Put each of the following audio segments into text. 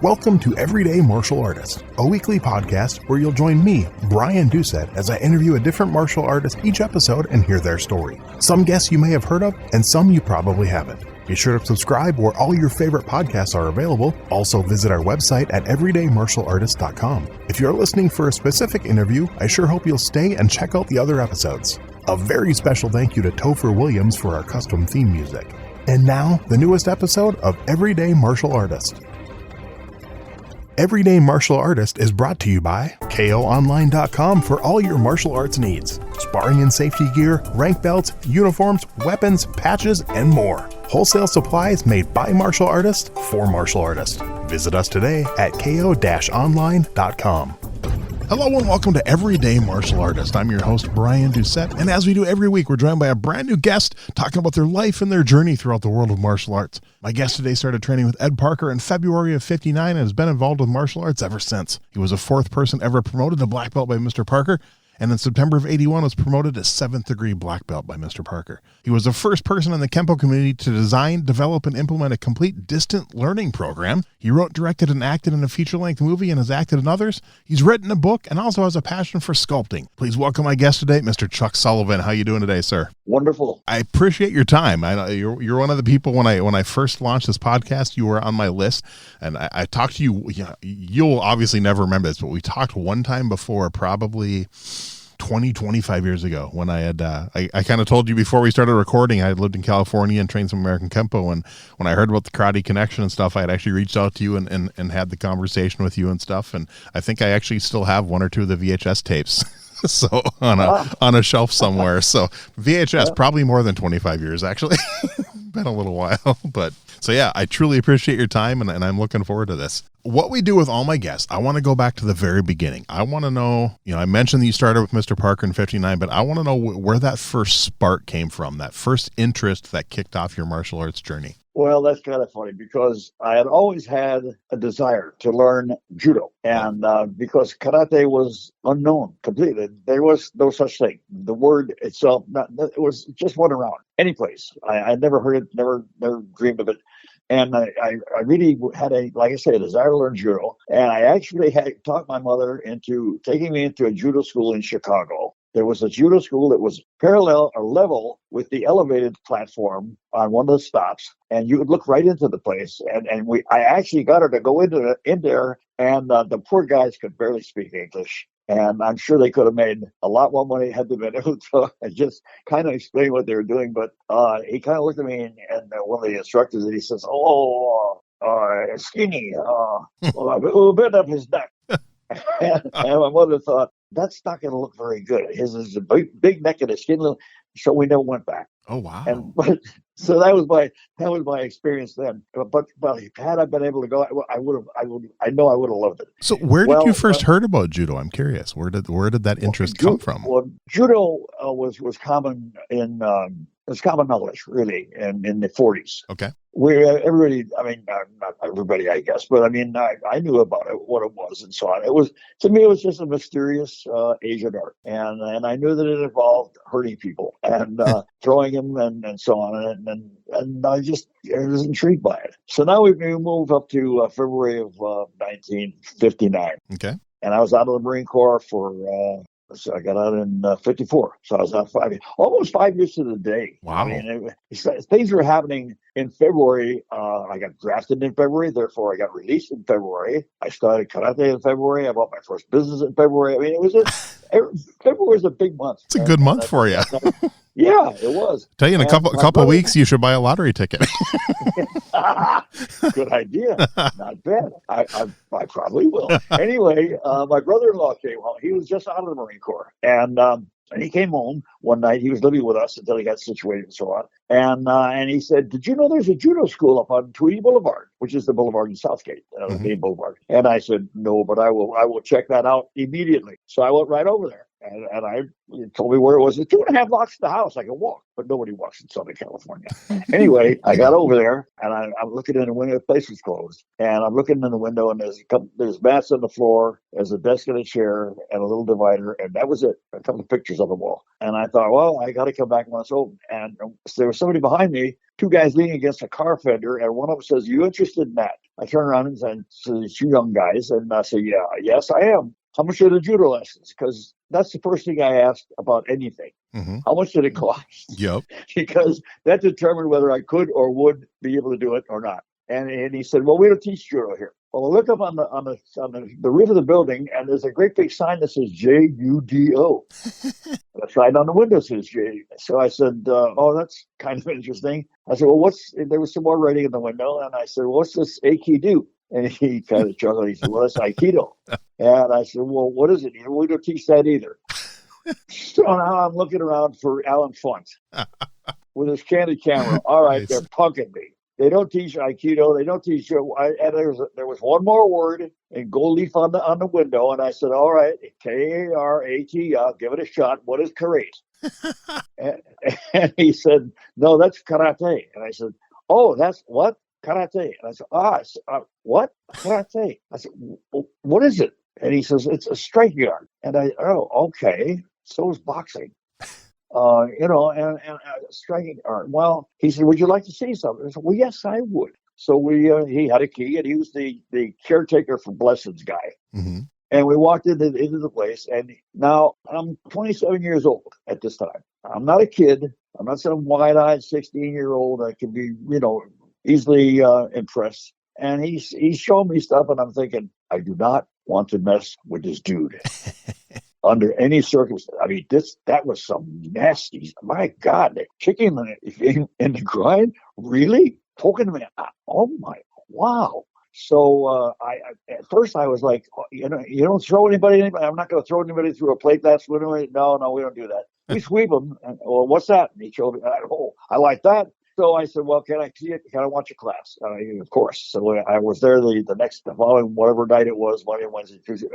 Welcome to Everyday Martial Artist, a weekly podcast where you'll join me, Brian Doucette, as I interview a different martial artist each episode and hear their story. Some guests you may have heard of, and some you probably haven't. Be sure to subscribe where all your favorite podcasts are available. Also visit our website at everydaymartialartist.com. If you're listening for a specific interview, I sure hope you'll stay and check out the other episodes. A very special thank you to Topher Williams for our custom theme music. And now, the newest episode of Everyday Martial Artist. Everyday Martial Artist is brought to you by KOonline.com for all your martial arts needs. Sparring and safety gear, rank belts, uniforms, weapons, patches, and more. Wholesale supplies made by martial artists for martial artists. Visit us today at ko-online.com. Hello and welcome to Everyday Martial Artist. I'm your host, Brian Doucette, and as we do every week, we're joined by a brand new guest talking about their life and their journey throughout the world of martial arts. My guest today started training with Ed Parker in February of '59 and has been involved with martial arts ever since. He was the fourth person ever promoted to black belt by Mr. Parker, and in September of '81 was promoted to 7th degree black belt by Mr. Parker. He was the first person in the Kenpo community to design, develop, and implement a complete distant learning program. He wrote, directed, and acted in a feature-length movie and has acted in others. He's written a book and also has a passion for sculpting. Please welcome my guest today, Mr. Chuck Sullivan. How you doing today, sir? Wonderful. I appreciate your time. I know you're one of the people when I first launched this podcast, you were on my list, and I talked to you. You'll obviously never remember this, but we talked one time before, probably 25 years ago, when I had I kind of told you before we started recording, I had lived in California and trained some American Kenpo, and when I heard about the Karate Connection and stuff, I had actually reached out to you and had the conversation with you and stuff, and I think I actually still have one or two of the VHS tapes so on a shelf somewhere. So VHS, probably more than 25 years actually. Been a little while, but so yeah, I truly appreciate your time, and I'm looking forward to this. What we do with all my guests, I want to go back to the very beginning. I want to know, I mentioned that you started with Mr. Parker in '59, but I want to know where that first spark came from, that first interest that kicked off your martial arts journey. Well, that's kind of funny because I had always had a desire to learn judo, and because karate was unknown completely, there was no such thing. The word itself, it was just one around any place. I never heard it, never dreamed of it. And I really had a desire to learn judo. And I actually had talked my mother into taking me into a judo school in Chicago. There was a judo school that was parallel or level with the elevated platform on one of the stops. And you would look right into the place. I actually got her to go in there, and the poor guys could barely speak English. And I'm sure they could have made a lot more money had they been able to just kind of explain what they were doing. But he kind of looked at me and one of the instructors, and he says, skinny, a bit up his neck. and my mother thought, that's not going to look very good. His is a big neck and a skinny little, so we never went back. Oh, wow. So that was my experience then. But had I been able to go, I would have loved it. So where did you first heard about judo? I'm curious. Where did that interest come from? Well, judo was common in common knowledge really in the 40s. Okay. Where everybody, not everybody, I guess, but I knew about it, what it was, and so on. To me, it was just a mysterious Asian art, and I knew that it involved hurting people and throwing them and so on, and I was intrigued by it. So now we move up to February of 1959. Okay. And I was out of the Marine Corps so I got out in '54. So I was out almost 5 years to the day. Wow. Things were happening in February. I got drafted in February. Therefore, I got released in February. I started karate in February. I bought my first business in February. It was February was a big month. It's a good month for you. Yeah, it was. Tell you, in a couple of weeks, you should buy a lottery ticket. Good idea. Not bad. I probably will. Anyway, my brother-in-law came home. He was just out of the Marine Corps. And he came home one night. He was living with us until he got situated and so on. And he said, did you know there's a judo school up on Tweedy Boulevard, which is the boulevard in Southgate, main boulevard? And I said, no, but I will check that out immediately. So I went right over there. And he told me where it was. It's 2.5 blocks to the house. I could walk, but nobody walks in Southern California. Anyway, I got over there, and I'm looking in the window. The place was closed, and I'm looking in the window, and there's mats on the floor, there's a desk and a chair, and a little divider, and that was it. A couple of pictures on the wall. And I thought, well, I got to come back when it's open. And there was somebody behind me two guys leaning against a car fender, and one of them says, "You interested in that?" I turn around and say to these two young guys, and I say, "Yeah, yes, I am." How much are the judo lessons? Because that's the first thing I asked about anything. Mm-hmm. How much did it cost? Yep. Because that determined whether I could or would be able to do it or not. And he said, "Well, we don't teach judo here." Well, I look up on the roof of the building, and there's a great big sign that says JUDO. The sign on the window says J. So I said, "Oh, that's kind of interesting." I said, "Well, there was some more writing in the window," and I said, "Well, what's this Aikido?" And he kind of chuckled. He said, "Well, that's Aikido." And I said, "Well, what is it?" He said, "We don't teach that either." So now I'm looking around for Alan Funt with his candid camera. All right, Nice. They're punking me. They don't teach Aikido. They don't teach. And there was one more word in gold leaf on the window, and I said, "All right, Karate. I'll give it a shot. What is karate?" and he said, "No, that's karate." And I said, "Oh, that's what karate?" And I said, "What karate?" I said, "What is it?" And he says, "It's a striking art." And okay. So is boxing. And striking art. Well, he said, "Would you like to see something?" I said, "Well, yes, I would." So he had a key, and he was the caretaker for Blessed's guy. Mm-hmm. And we walked into the place, and now I'm 27 years old at this time. I'm not a kid. I'm not some wide-eyed 16-year-old that can be, easily impressed. And he's showing me stuff, and I'm thinking, I do not want to mess with this dude. Under any circumstance. I mean, that was some nasty. My God, they're kicking in the groin? Really? Poking me? Oh my! Wow. So at first I was like, you don't throw anybody. I'm not going to throw anybody through a plate glass window. No, we don't do that. We sweep them. And, well, what's that? And he showed me. I like that. So I said, "Well, can I see it? Can I watch your class?" Of course. So I was there the following, whatever night it was, Monday, Wednesday, Tuesday,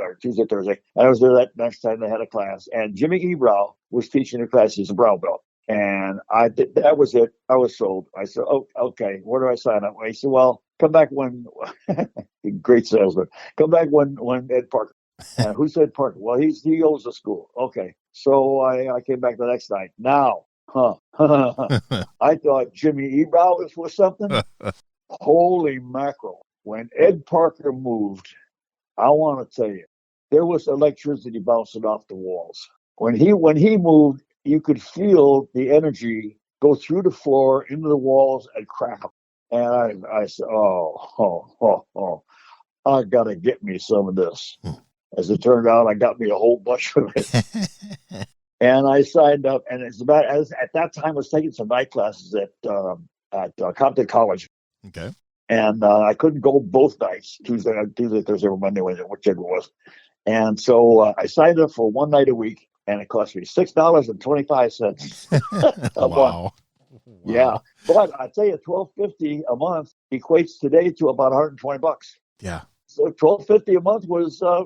Thursday. And I was there that next time they had a class. And Jimmy Ebrow was teaching the class. He's a brown belt. And that was it. I was sold. I said, "Oh, okay. Where do I sign up?" He said, "Well, come back when," great salesman, "come back when Ed Parker." Who's Ed Parker? Well, he owns the school. Okay. So I came back the next night. Now, I thought Jimmy Ebrow was something. Holy mackerel. When Ed Parker moved, I want to tell you, there was electricity bouncing off the walls. When he moved, you could feel the energy go through the floor, into the walls, and crack them. And I said, oh, I got to get me some of this. As it turned out, I got me a whole bunch of it. And I signed up, and at that time I was taking some night classes at Compton College. Okay. And I couldn't go both nights, Tuesday, Thursday, or Monday, whichever it was. And so I signed up for one night a week, and it cost me $6.25 a month. Wow. Yeah, but I tell you, $12.50 a month equates today to about $120. Yeah. So $12.50 a month was, there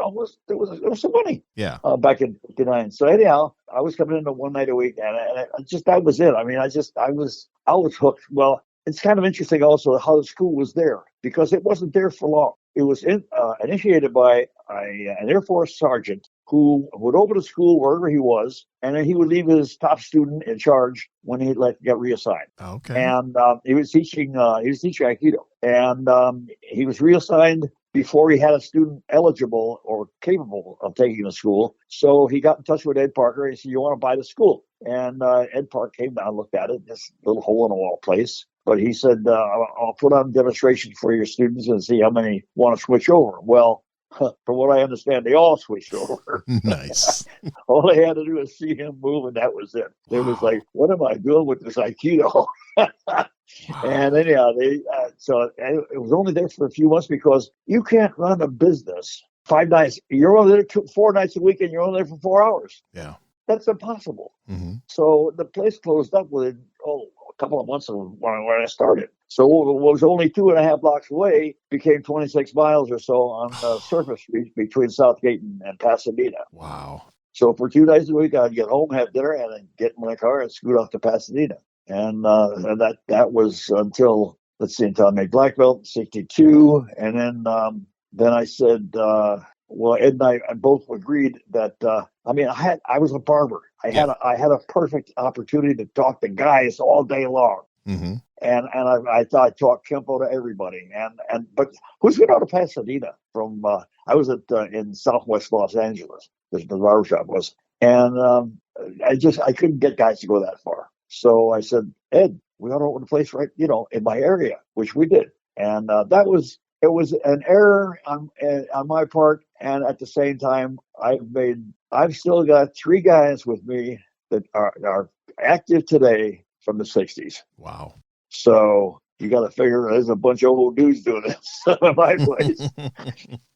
was some money. Yeah. Back in '59. So anyhow, I was coming in one night a week, and that was it. I mean, I was hooked. Well, it's kind of interesting also how the school was there, because it wasn't there for long. It was initiated by an Air Force sergeant who would open a school wherever he was, and then he would leave his top student in charge when he got reassigned. Okay. And he was teaching Aikido, and he was reassigned before he had a student eligible or capable of taking the school. So he got in touch with Ed Parker. He said, "You want to buy the school?" And Ed Parker came down, looked at it, this little hole in the wall place. But he said, "I'll put on a demonstration for your students and see how many want to switch over." Well, from what I understand, they all switched over. Nice. All they had to do was see him move, and that was it. It was like, what am I doing with this Aikido? And anyhow, so it was only there for a few months, because you can't run a business 5 nights. You're only there 4 nights a week, and you're only there for 4 hours. Yeah. That's impossible. Mm-hmm. So the place closed up within a couple of months of when I started. So what was only 2.5 blocks away became 26 miles or so on the surface street between Southgate and Pasadena. Wow. So for 2 nights a week, I'd get home, have dinner, and then get in my car and scoot off to Pasadena. And that was until I made black belt in '62, and then I said, well, Ed and I both agreed that I was a barber. I had a perfect opportunity to talk to guys all day long. Mm-hmm. And I thought I taught Kenpo to everybody. But who's going to go to Pasadena from? I was in Southwest Los Angeles. The barbershop was, and I couldn't get guys to go that far. So I said, Ed, we ought to open a place right, in my area, which we did. And it was an error on my part, and at the same time, I've still got 3 guys with me that are active today from the '60s. Wow. So you got to figure there's a bunch of old dudes doing this at my place.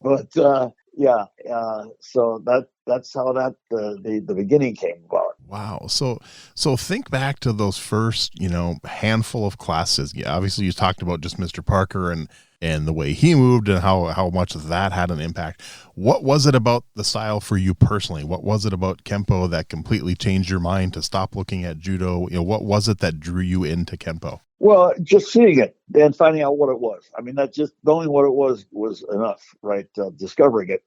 But so that's how the beginning came about. Wow. So think back to those first, handful of classes. Yeah, obviously you talked about just Mr. Parker and the way he moved and how much that had an impact. What was it about the style for you personally? What was it about Kenpo that completely changed your mind to stop looking at judo? What was it that drew you into Kenpo? Well, just seeing it and finding out what it was. I mean, that just knowing what it was enough, right? Discovering it,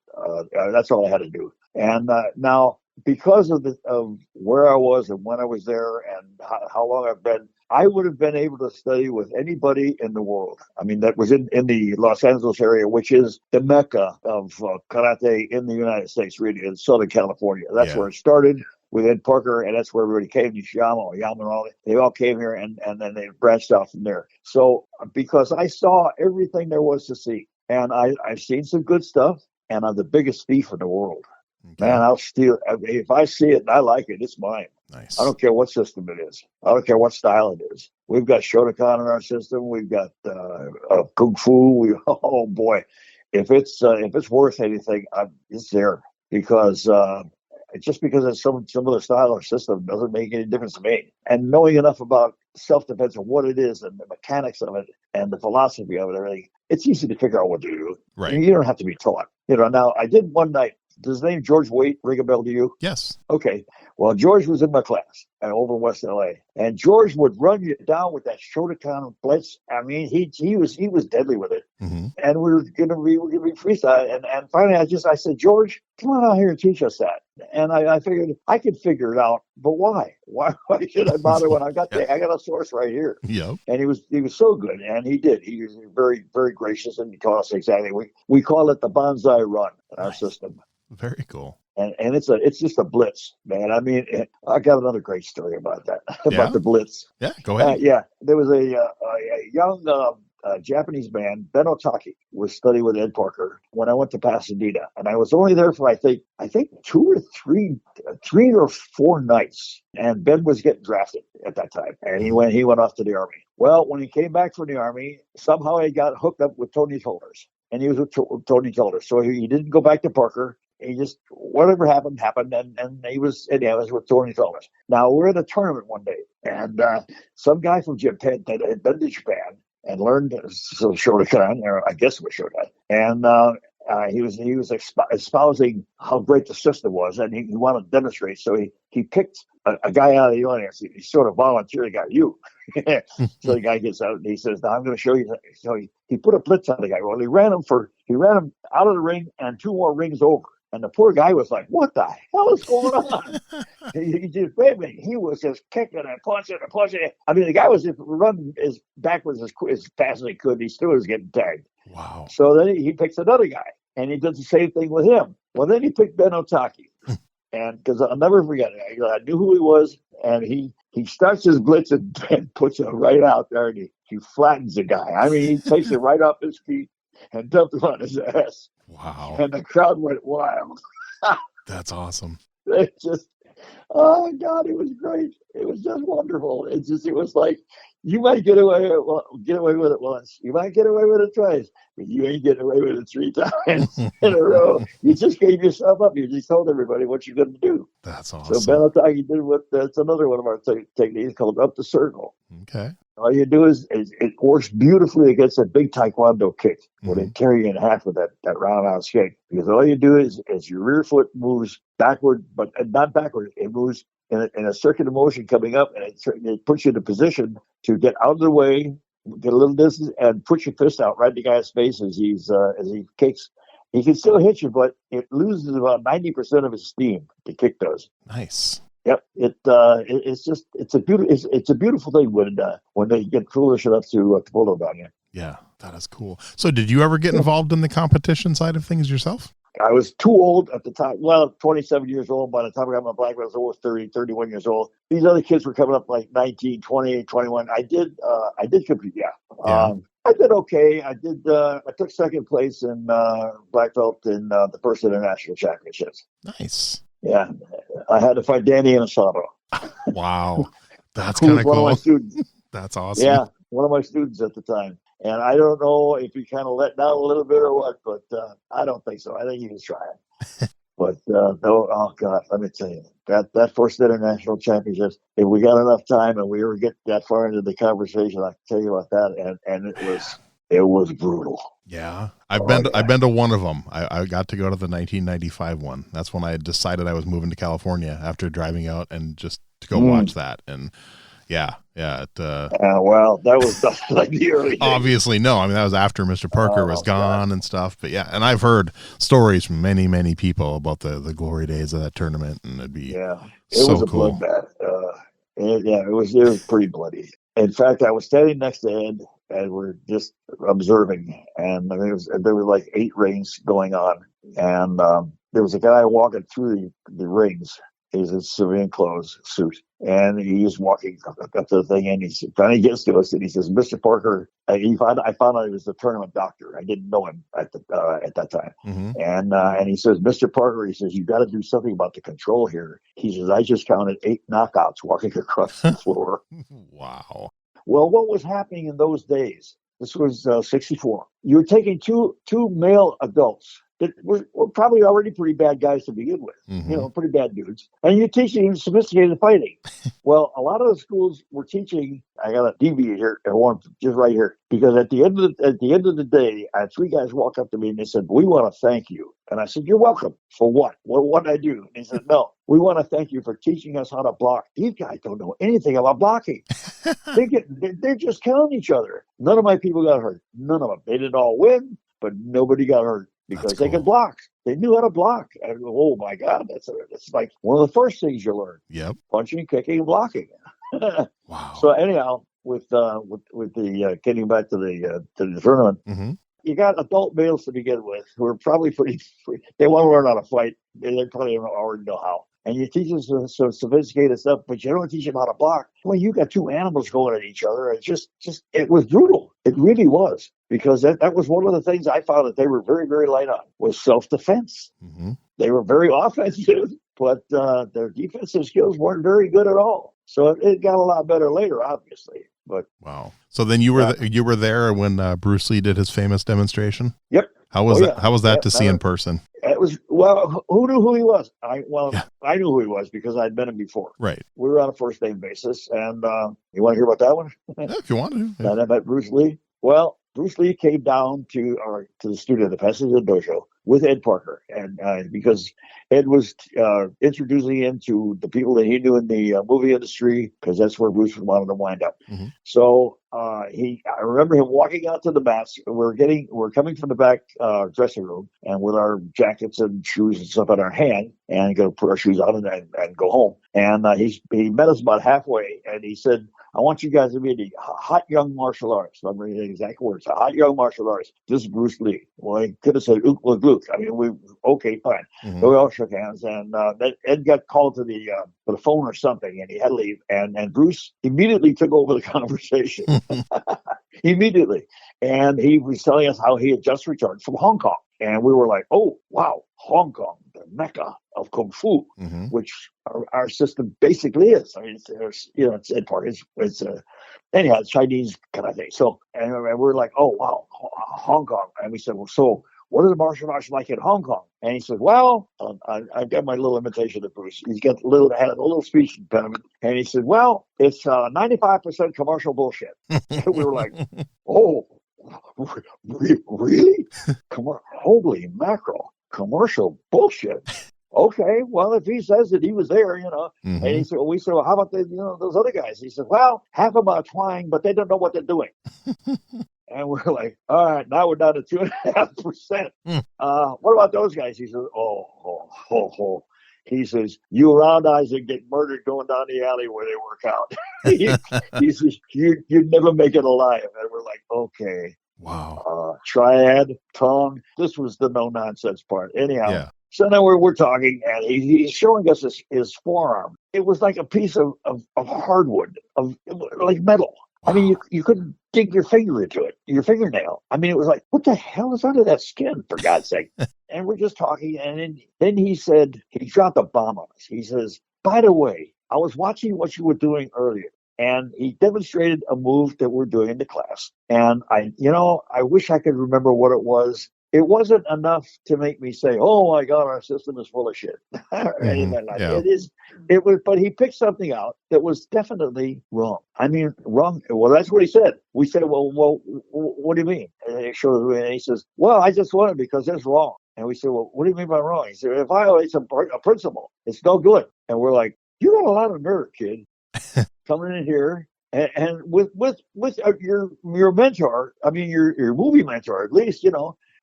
that's all I had to do. And now, because of where I was and when I was there and how long I've been, I would have been able to study with anybody in the world. I mean, that was in the Los Angeles area, which is the mecca of karate in the United States, really, in Southern California. That's where it started with Ed Parker, and that's where everybody came. Nishiyama, Yamanori, they all came here, and then they branched out from there. So because I saw everything there was to see, and I've seen some good stuff, and I'm the biggest thief in the world. Okay. Man, I'll steal. If I see it and I like it, it's mine. Nice. I don't care what system it is. I don't care what style it is. We've got Shotokan in our system. We've got Kung Fu. Oh boy, if it's worth anything, it's there because. Just because it's some other style or system doesn't make any difference to me. And knowing enough about self-defense and what it is and the mechanics of it and the philosophy of it, everything, it's easy to figure out what to do. Right. You don't have to be taught. Now I did one night. Does his name George Waite ring a bell to you? Yes. Okay. Well, George was in my class over in West LA, and George would run you down with that Shotokan blitz. I mean, he was deadly with it. Mm-hmm. And we were gonna be freestyle. And finally, I said, George, come on out here and teach us that. And I figured I could figure it out, but why? Why should I bother when I got I got a source right here? Yeah. And he was so good, and he did. He was very, very gracious, and he taught us exactly. We call it the bonsai run in our system. Very cool. And it's just a blitz, man. I mean, I got another great story about that, about the blitz. Yeah, go ahead. There was a young Japanese man, Ben Otaki, was studying with Ed Parker when I went to Pasadena, and I was only there for I think 3 or 4 nights. And Ben was getting drafted at that time, and he went off to the Army. Well, when he came back from the Army, somehow he got hooked up with Tony Tolders, and he was with Tony Tolders, so he didn't go back to Parker. He just, whatever happened, and he was with Tony Tolders. Now, we're in a tournament one day, and some guy from Japan that had been to Japan and learned some Shotokan, or I guess it was Shotokan, and he was espousing how great the system was, and he wanted to demonstrate. So he picked a guy out of the audience. He sort of volunteered, got you. So the guy gets out and he says, "Now I'm going to show you." So he put a blitz on the guy. Well, he ran him out of the ring and 2 more rings over. And the poor guy was like, "What the hell is going on?" he just, wait a minute. He was just kicking and punching and punching. I mean, the guy was running as backwards as fast as he could. He still was getting tagged. Wow. So then he picks another guy, and he does the same thing with him. Well, then he picked Ben Otaki. And because I'll never forget it. I knew who he was, and he starts his blitz and puts it right out there, and he flattens the guy. I mean, he takes it right off his feet and dumped him on his ass. Wow. And the crowd went wild. That's awesome. It just, oh God, it was great. It was just wonderful. It was like, you might get away with it once. You might get away with it twice, but you ain't getting away with it 3 times in a row. You just gave yourself up. You just told everybody what you're going to do. That's awesome. So Ben Otaki did that's another one of our techniques called up the circle. Okay. All you do is it works beautifully against a big taekwondo kick, where they carry you in half with that roundhouse kick. Because all you do is your rear foot moves backward, but not backward. It moves in a circular motion coming up, and it puts you in a position to get out of the way, get a little distance, and put your fist out right in the guy's face as he kicks. He can still hit you, but it loses about 90% of its steam. The kick does. Nice. Yep. It's a beautiful thing when they get foolish enough to pull it on you. Yeah, that is cool. So did you ever get involved in the competition side of things yourself? I was too old at the time. Well, 27 years old. By the time I got my black belt, I was almost 30, 31 years old. These other kids were coming up like 19, 20, 21. I did compete. Yeah. Yeah. I did okay. I took second place in black belt in the first international championships. Nice. Yeah. I had to fight Danny Inosanto. Wow. That's Who kind was of one of cool. my students. That's awesome. Yeah. One of my students at the time. And I don't know if he kind of let down a little bit or what, but I don't think so. I think he was trying. But no, oh God, let me tell you, that first international championships, if we got enough time and we ever get that far into the conversation, I can tell you about that. And it was brutal. Yeah. I've been to one of them. I got to go to the 1995 one. That's when I decided I was moving to California after driving out and just to go watch that. And yeah. Well, that was like the early days. Obviously, no. I mean, that was after Mr. Parker was gone and stuff. But yeah, and I've heard stories from many, many people about the glory days of that tournament, and it was a cool. bloodbath. It was pretty bloody. In fact, I was standing next to Ed, and we're just observing, and there were like 8 rings going on, and there was a guy walking through the rings. He's in civilian clothes, suit, and he's walking up to the thing, and he finally gets to us, and he says, "Mr. Parker," I found out he was the tournament doctor. I didn't know him at that time, and he says, "Mr. Parker," he says, "you got to do something about the control here." He says, "I just counted 8 knockouts walking across the floor." Wow. Well, what was happening in those days? This was 64. You were taking two male adults that were probably already pretty bad guys to begin with, pretty bad dudes. And you're teaching sophisticated fighting. Well, a lot of the schools were teaching, I got to deviate here, I want just right here, because at the end of the day, I had 3 guys walk up to me and they said, "We want to thank you." And I said, "You're welcome." "For what?" "What did I do?" And he said, "No, we want to thank you for teaching us how to block." These guys don't know anything about blocking. They're just killing each other. None of my people got hurt. None of them. They didn't all win, but nobody got hurt. Because they could block. They knew how to block. And, oh my God, that's like one of the first things you learn. Yep. Punching, kicking, and blocking. Wow. So anyhow, with the getting back to the tournament, you got adult males to begin with who are probably pretty. They want to learn how to fight. They probably already know how. And you teach them some sophisticated stuff, but you don't teach them how to block. Well, you got 2 animals going at each other. It it was brutal. It really was. Because that was one of the things I found that they were very, very light on, was self-defense. They were very offensive, but their defensive skills weren't very good at all. So it got a lot better later, obviously. But wow. So then you were there when Bruce Lee did his famous demonstration? Yep. How was that? How was that to see in person? It was, well, who knew who he was? I knew who he was because I'd met him before. Right. We were on a first name basis. And you want to hear about that one? Yeah, if you want to. Yeah. And I met Bruce Lee. Well, Bruce Lee came down to the studio, the Passenger Dojo, with Ed Parker, and because Ed was introducing him to the people that he knew in the movie industry, because that's where Bruce wanted to wind up. So I remember him walking out to the mats. We're coming from the back dressing room, and with our jackets and shoes and stuff in our hand, and going to put our shoes on and go home. And he met us about halfway, and he said, "I want you guys to be the hot young martial arts." I'm reading the exact words. Hot young martial arts. This is Bruce Lee. Well, he could have said "ook look Luke." I mean, okay, fine. So we all shook hands, and Ed got called to the phone or something, and he had to leave. And Bruce immediately took over the conversation. Immediately. And he was telling us how he had just returned from Hong Kong. And we were like, "Oh, wow, Hong Kong, the mecca of Kung Fu," which our system basically is. I mean, it's Ed Park. It's anyhow, it's Chinese kind of thing. So, and we're like, "Oh, wow, Hong Kong." And we said, "Well, so what are the martial arts like in Hong Kong?" And he said, "Well," I've got my little imitation of Bruce. He's got had a little speech impediment. And he said, "Well, it's 95% commercial bullshit." And we were like, "Oh, really? Holy mackerel, commercial bullshit." Okay, well, if he says that he was there, and he said, we said, "Well, how about those other guys?" He said, "Well, half of them are trying, but they don't know what they're doing." And we're like, "All right, now we're down to 2.5%. What about those guys?" He said, oh. He says, you round eyes and get murdered going down the alley where they work out. He says, you'd never make it alive. And we're like, okay. Wow. Triad, tongue. This was the no nonsense part. Anyhow. Yeah. So now we're talking, and he's showing us his forearm. It was like a piece of hardwood, like metal. Wow. I mean, you couldn't dig your finger into it, your fingernail. I mean, it was like, what the hell is under that skin, for God's sake? And we're just talking, and then he said, he dropped a bomb on us. He says, by the way, I was watching what you were doing earlier. And he demonstrated a move that we're doing in the class. And I wish I could remember what it was. It wasn't enough to make me say, "Oh my God, our system is full of shit," or anything like that. It was, but he picked something out that was definitely wrong. I mean, wrong. Well, that's what he said. We said, "Well, what do you mean?" And he showed us, and he says, "Well, I just want it because it's wrong." And we said, "Well, what do you mean by wrong?" He said, "It violates a principle. It's no good." And we're like, "You got a lot of nerve, kid, coming in here." And with your mentor, I mean your movie mentor, at least,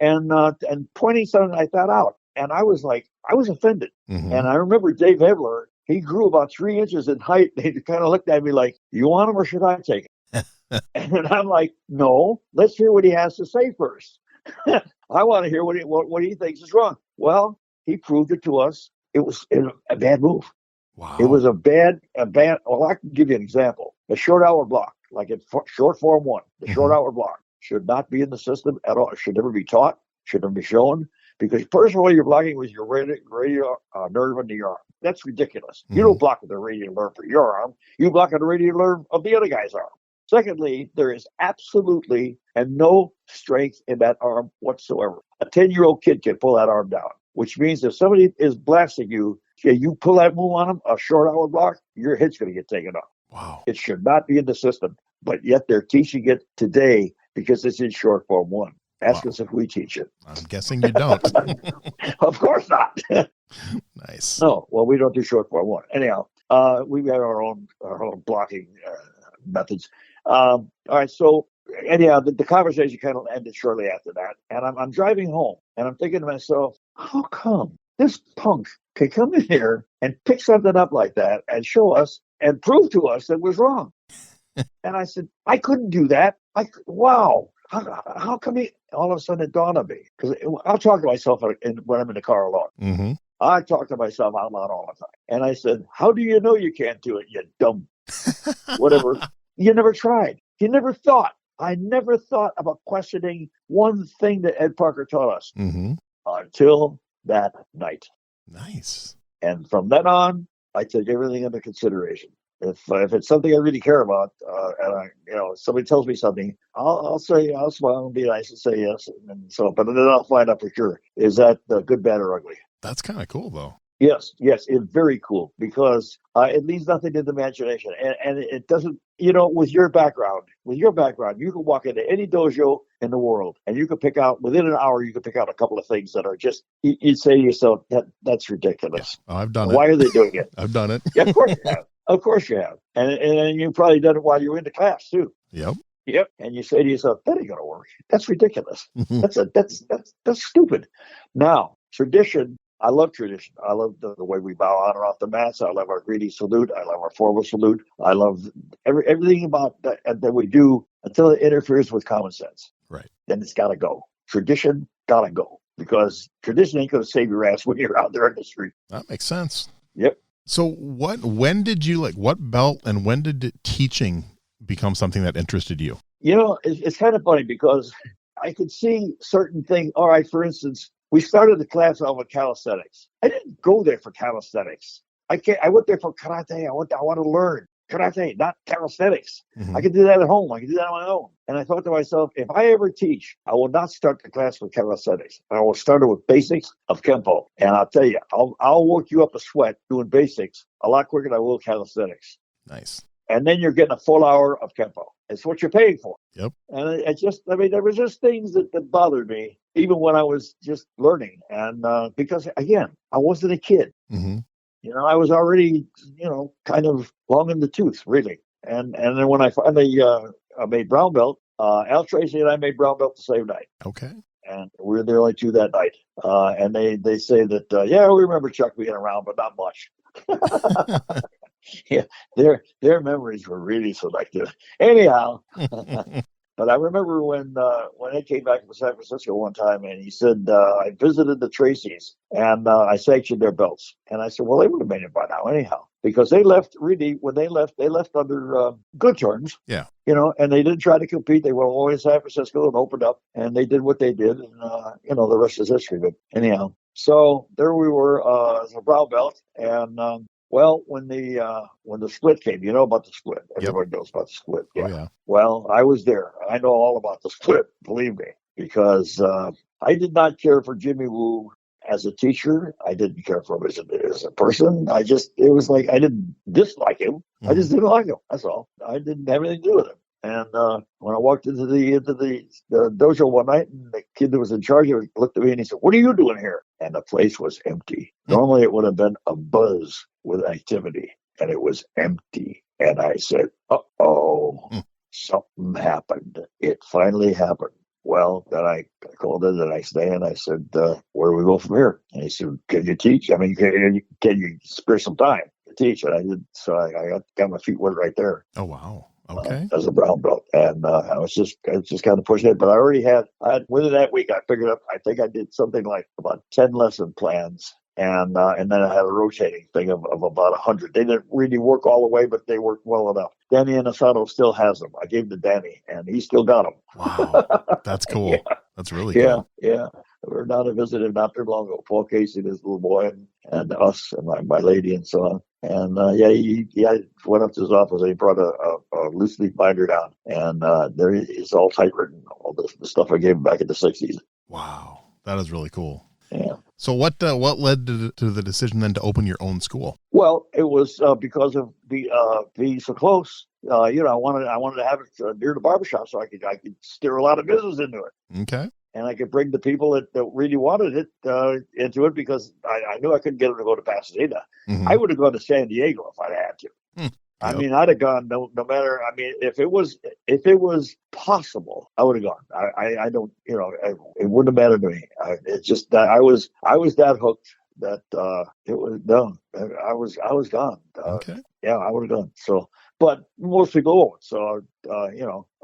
and pointing something like that out. And I was offended. Mm-hmm. And I remember Dave Evler, he grew about 3 inches in height. And he kind of looked at me like, you want him or should I take it? And I'm like, no, let's hear what he has to say first. I want to hear what he thinks is wrong. Well, he proved it to us. It was a bad move. Wow. It was a bad, well, I can give you an example. The short hour block, like in short form 1, the short hour block should not be in the system at all. It should never be taught, should never be shown, because first of all, you're blocking with your radial nerve in the arm. That's ridiculous. You don't block with the radial nerve for your arm. You block with the radial nerve of the other guy's arm. Secondly, there is absolutely no strength in that arm whatsoever. A 10-year-old kid can pull that arm down, which means if somebody is blasting you, you pull that move on them, a short hour block, your head's going to get taken off. Wow. It should not be in the system, but yet they're teaching it today because it's in short form 1. Ask us if we teach it. I'm guessing you don't. Of course not. Nice. No, well, we don't do short form 1. Anyhow, we've got our own blocking methods. All right, so anyhow, the conversation kind of ended shortly after that, and I'm driving home, and I'm thinking to myself, how come this punk can come in here and pick something up like that and show us and prove to us that it was wrong? And I said, I couldn't do that. Wow. How come all of a sudden it dawned on me? Because I'll talk to myself when I'm in the car alone. Mm-hmm. I talk to myself out loud all the time. And I said, how do you know you can't do it, you dumb whatever? You never tried. You never thought. I never thought about questioning one thing that Ed Parker taught us until that night. Nice. And from then on, I take everything under consideration. If it's something I really care about, and somebody tells me something, I'll smile and be nice and say yes, and so. But then I'll find out for sure, is that good, bad, or ugly? That's kind of cool, though. Yes, it's very cool because it leaves nothing to the imagination, and it doesn't. With your background, you can walk into any dojo in the world, and you can pick out within an hour. You can pick out a couple of things that are just you'd say to yourself, that's ridiculous. Yeah. Oh, I've done it. Why are they doing it? I've done it. Yeah, of course you have. Of course you have, and you probably done it while you were in the class too. Yep. And you say to yourself, that ain't gonna work. That's ridiculous. That's stupid. Now, tradition. I love tradition. I love the way we bow on or off the mats. I love our greeting salute. I love our formal salute. I love everything about that we do until it interferes with common sense. Right. Then it's got to go. Tradition got to go because tradition ain't going to save your ass when you're out there in the street. That makes sense. Yep. So when did you what belt and when did teaching become something that interested you? It's kind of funny because I could see certain things. All right, for instance, we started the class off with calisthenics. I didn't go there for calisthenics. I went there for karate. I want to learn karate, not calisthenics. I can do that at home. I can do that on my own. And I thought to myself, if I ever teach, I will not start the class with calisthenics. I will start it with basics of Kenpo. And I'll tell you, I'll work you up a sweat doing basics a lot quicker than I will calisthenics. Nice. And then you're getting a full hour of Kenpo. It's what you're paying for. Yep. And there was just things that bothered me, even when I was just learning. And because, again, I wasn't a kid. Mm-hmm. I was already, kind of long in the tooth, really. And then when I finally made brown belt, Al Tracy and I made brown belt the same night. Okay. and we were the only two that night. And they say that, yeah, we remember Chuck being around, but not much. Yeah, their memories were really selective. Anyhow, but I remember when I came back from San Francisco one time, and he said, I visited the Tracys, and I sanctioned their belts. And I said, well, they would have made it by now anyhow, because they left, really, when they left under good terms. Yeah. And they didn't try to compete. They were always in San Francisco and opened up, and they did what they did, and, the rest is history. But anyhow, so there we were as a brown belt, and well, when the split came, you know about the split. Everybody knows about the split. Yeah. Oh, yeah. Well, I was there. I know all about the split, believe me, because I did not care for Jimmy Woo as a teacher. I didn't care for him as a person. It was like I didn't dislike him. Mm-hmm. I just didn't like him. That's all. I didn't have anything to do with him. And when I walked into the dojo one night, and the kid that was in charge of it looked at me and he said, "What are you doing here?" And the place was empty. Normally it would have been a buzz with activity, and it was empty. And I said, "Uh-oh, something happened." It finally happened. Well, then I called in the next day and I said, "Where do we go from here?" And he said, "Can you teach? I mean, can you spare some time to teach?" And I did. So I got my feet wet right there. Oh, wow. Okay. As a brown belt, and I was just kind of pushing it. But I already had within that week, I figured up. I think I did something like about 10 lesson plans, and then I had a rotating thing of about 100. They didn't really work all the way, but they worked well enough. Danny Inosanto still has them. I gave them to Danny, and he still got them. Wow, that's cool. Yeah. That's really cool. Yeah. We were down to visit him not too long ago. Paul Casey, his little boy, and us, and my lady, and so on. And he went up to his office and he brought a loose leaf binder down, and there is all typewritten, all the stuff I gave him back in the 60s. Wow, that is really cool. Yeah. So what led to the decision then to open your own school? Well, it was because of being so close. I wanted to have it near the barbershop so I could steer a lot of business into it. Okay. And I could bring the people that really wanted it into it, because I knew I couldn't get them to go to Pasadena. Mm-hmm. I would have gone to San Diego if I'd had to. Yep. I mean, I'd have gone no matter. I mean, if it was possible, I would have gone. I don't, it wouldn't have mattered to me. It's just that I was that hooked that it was done. I was gone. Okay. Yeah, I would have gone. So, but most people won't. So,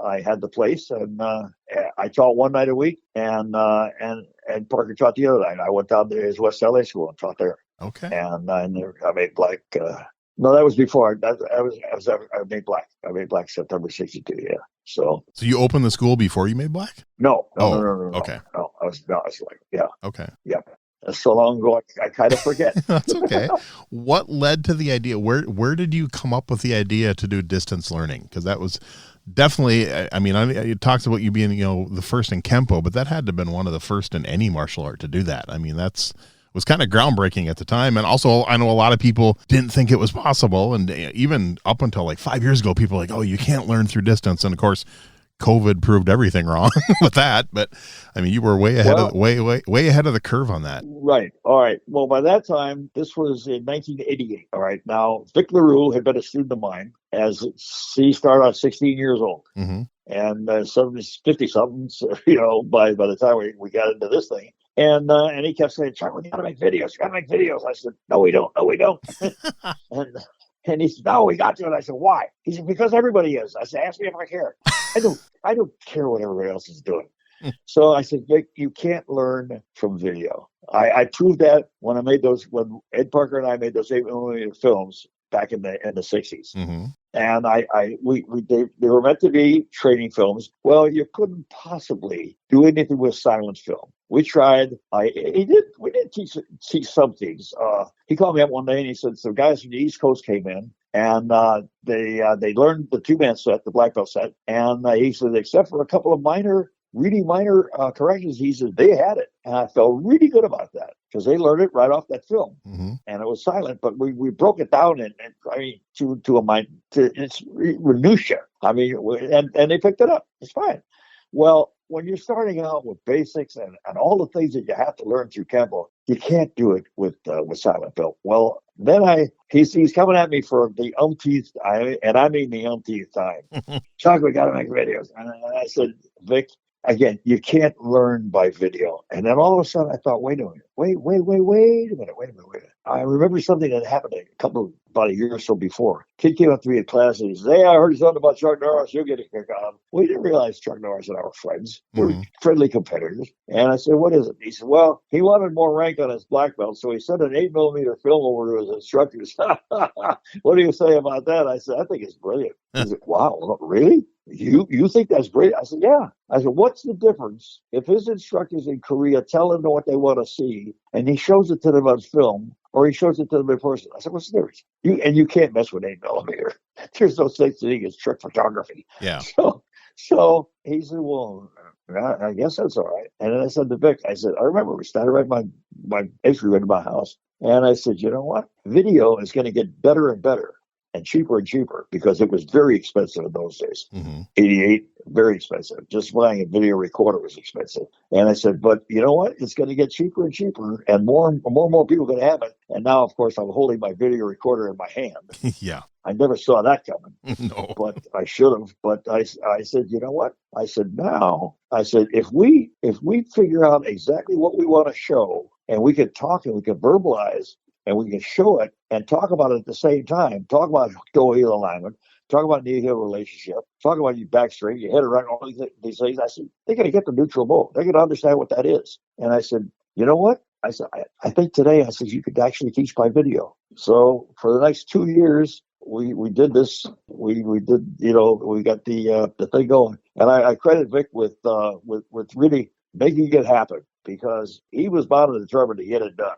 I had the place, and I taught one night a week, and Parker taught the other night. I went down to his West LA school and taught there. Okay. And I made black. No, that was before. I made black. I made black September '62. Yeah. So you opened the school before you made black? No. Okay. No, I was like, yeah. Okay. Yeah. So long ago, I kind of forget. That's okay. What led to the idea? Where did you come up with the idea to do distance learning? Because that was definitely, I mean, it talks about you being, the first in Kenpo, but that had to have been one of the first in any martial art to do that. I mean, was kind of groundbreaking at the time. And also, I know a lot of people didn't think it was possible. And even up until like 5 years ago, people were like, oh, you can't learn through distance. And of course, COVID proved everything wrong with that. But I mean, you were way ahead way ahead of the curve on that. Right. All right. Well, by that time, this was in 1988. All right. Now, Vic LaRue had been a student of mine as he started out 16 years old. Mm-hmm. And some 50 somethings, by the time we got into this thing. And he kept saying, "Chuck, we got to make videos. You got to make videos." I said, "No, we don't. No, we don't." And he said, "No, we got to." And I said, "Why?" He said, "Because everybody is." I said, "Ask me if I care." I don't care what everybody else is doing. So I said, "Vic, you can't learn from video." I proved that when Ed Parker and I made those 8mm films back in the 60s. Mm-hmm. And they were meant to be training films. Well, you couldn't possibly do anything with silent film. We tried. We did teach some things. He called me up one day and he said some guys from the East Coast came in, and they learned the 2-man set, the black belt set. And he said, except for a couple of really minor corrections, he said they had it. And I felt really good about that because they learned it right off that film. Mm-hmm. And it was silent, but we broke it down to its minutia. I mean, and they picked it up. It's fine. Well, when you're starting out with basics and all the things that you have to learn through Kenpo, you can't do it with silent film. Well, then he's coming at me for the umpteenth, and I mean the umpteenth time. Chuck, we got to make videos. And I said, Vic, again, you can't learn by video. And then all of a sudden I thought, wait a minute, wait a minute. I remember something that happened about a year or so before. Kid came up to me in class and he said, hey, I heard something about Chuck Norris. You'll get a kick out of him. We didn't realize Chuck Norris and I were friends. We're friendly competitors. And I said, what is it? He said, well, he wanted more rank on his black belt, so he sent an 8mm film over to his instructors. What do you say about that? I said, I think it's brilliant. He said, wow, really? You think that's great? I said, yeah. I said, what's the difference if his instructors in Korea tell him what they want to see and he shows it to them on film or he shows it to them in person? I said, what's the difference? You can't mess with 8mm. There's no such thing as trick photography. Yeah. So he said, well, I guess that's all right. And then I said to Vic, I said, I remember we started right my entry into my house. And I said, you know what? Video is going to get better and better and cheaper because it was very expensive in those days. 88, very expensive. Just buying a video recorder was expensive. And I said, but you know what? It's going to get cheaper and cheaper and more people are going to have it. And now, of course, I'm holding my video recorder in my hand. Yeah. I never saw that coming. No. But I should have. But I said, you know what? I said, if we figure out exactly what we want to show and we can talk and we can verbalize and we can show it and talk about it at the same time, talk about toe heel alignment, talk about knee heel relationship, talk about your back straight, your head around, all these things. I said, they're going to get the neutral mode. They're going to understand what that is. And I said, you know what? I said, I think today, I said, you could actually teach by video. So for the next 2 years, we did this. We did, we got the thing going. And I credit Vic with really making it happen because he was bound and determined to get it done.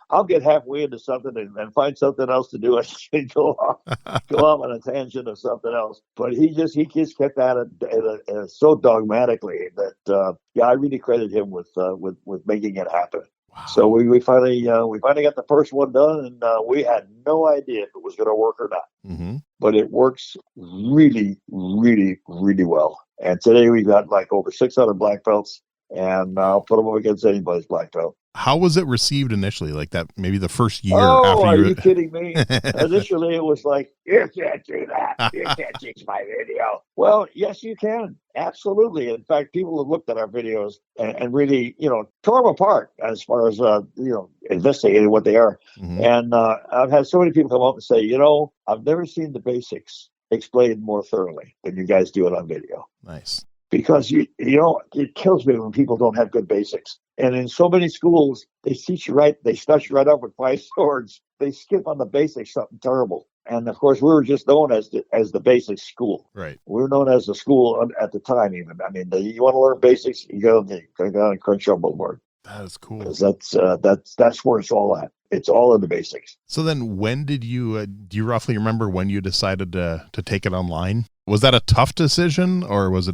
I'll get halfway into something and find something else to do and go off on a tangent of something else. But he just kept at it so dogmatically that I really credit him with making it happen. Wow. So we finally got the first one done, and we had no idea if it was going to work or not. But it works really, really, really well. And today we've got like over 600 black belts, and I'll put them up against anybody's black belt. How was it received initially? Like that, maybe the first year after are you kidding me? Initially, it was like, you can't do that. You can't teach my video. Well, yes, you can. Absolutely. In fact, people have looked at our videos and really, tore them apart as far as, investigating what they are. And I've had so many people come up and say, I've never seen the basics explained more thoroughly than you guys do it on video. Nice. Because, it kills me when people don't have good basics. And in so many schools, they teach you right. They start you right up with 5 swords. They skip on the basics, something terrible. And of course, we were just known as the basic school. Right. We were known as the school at the time. Even you want to learn basics, you go to Crunch Board. That is cool. Because that's where it's all at. It's all in the basics. So then, when did you? Do you roughly remember when you decided to take it online? Was that a tough decision, or was it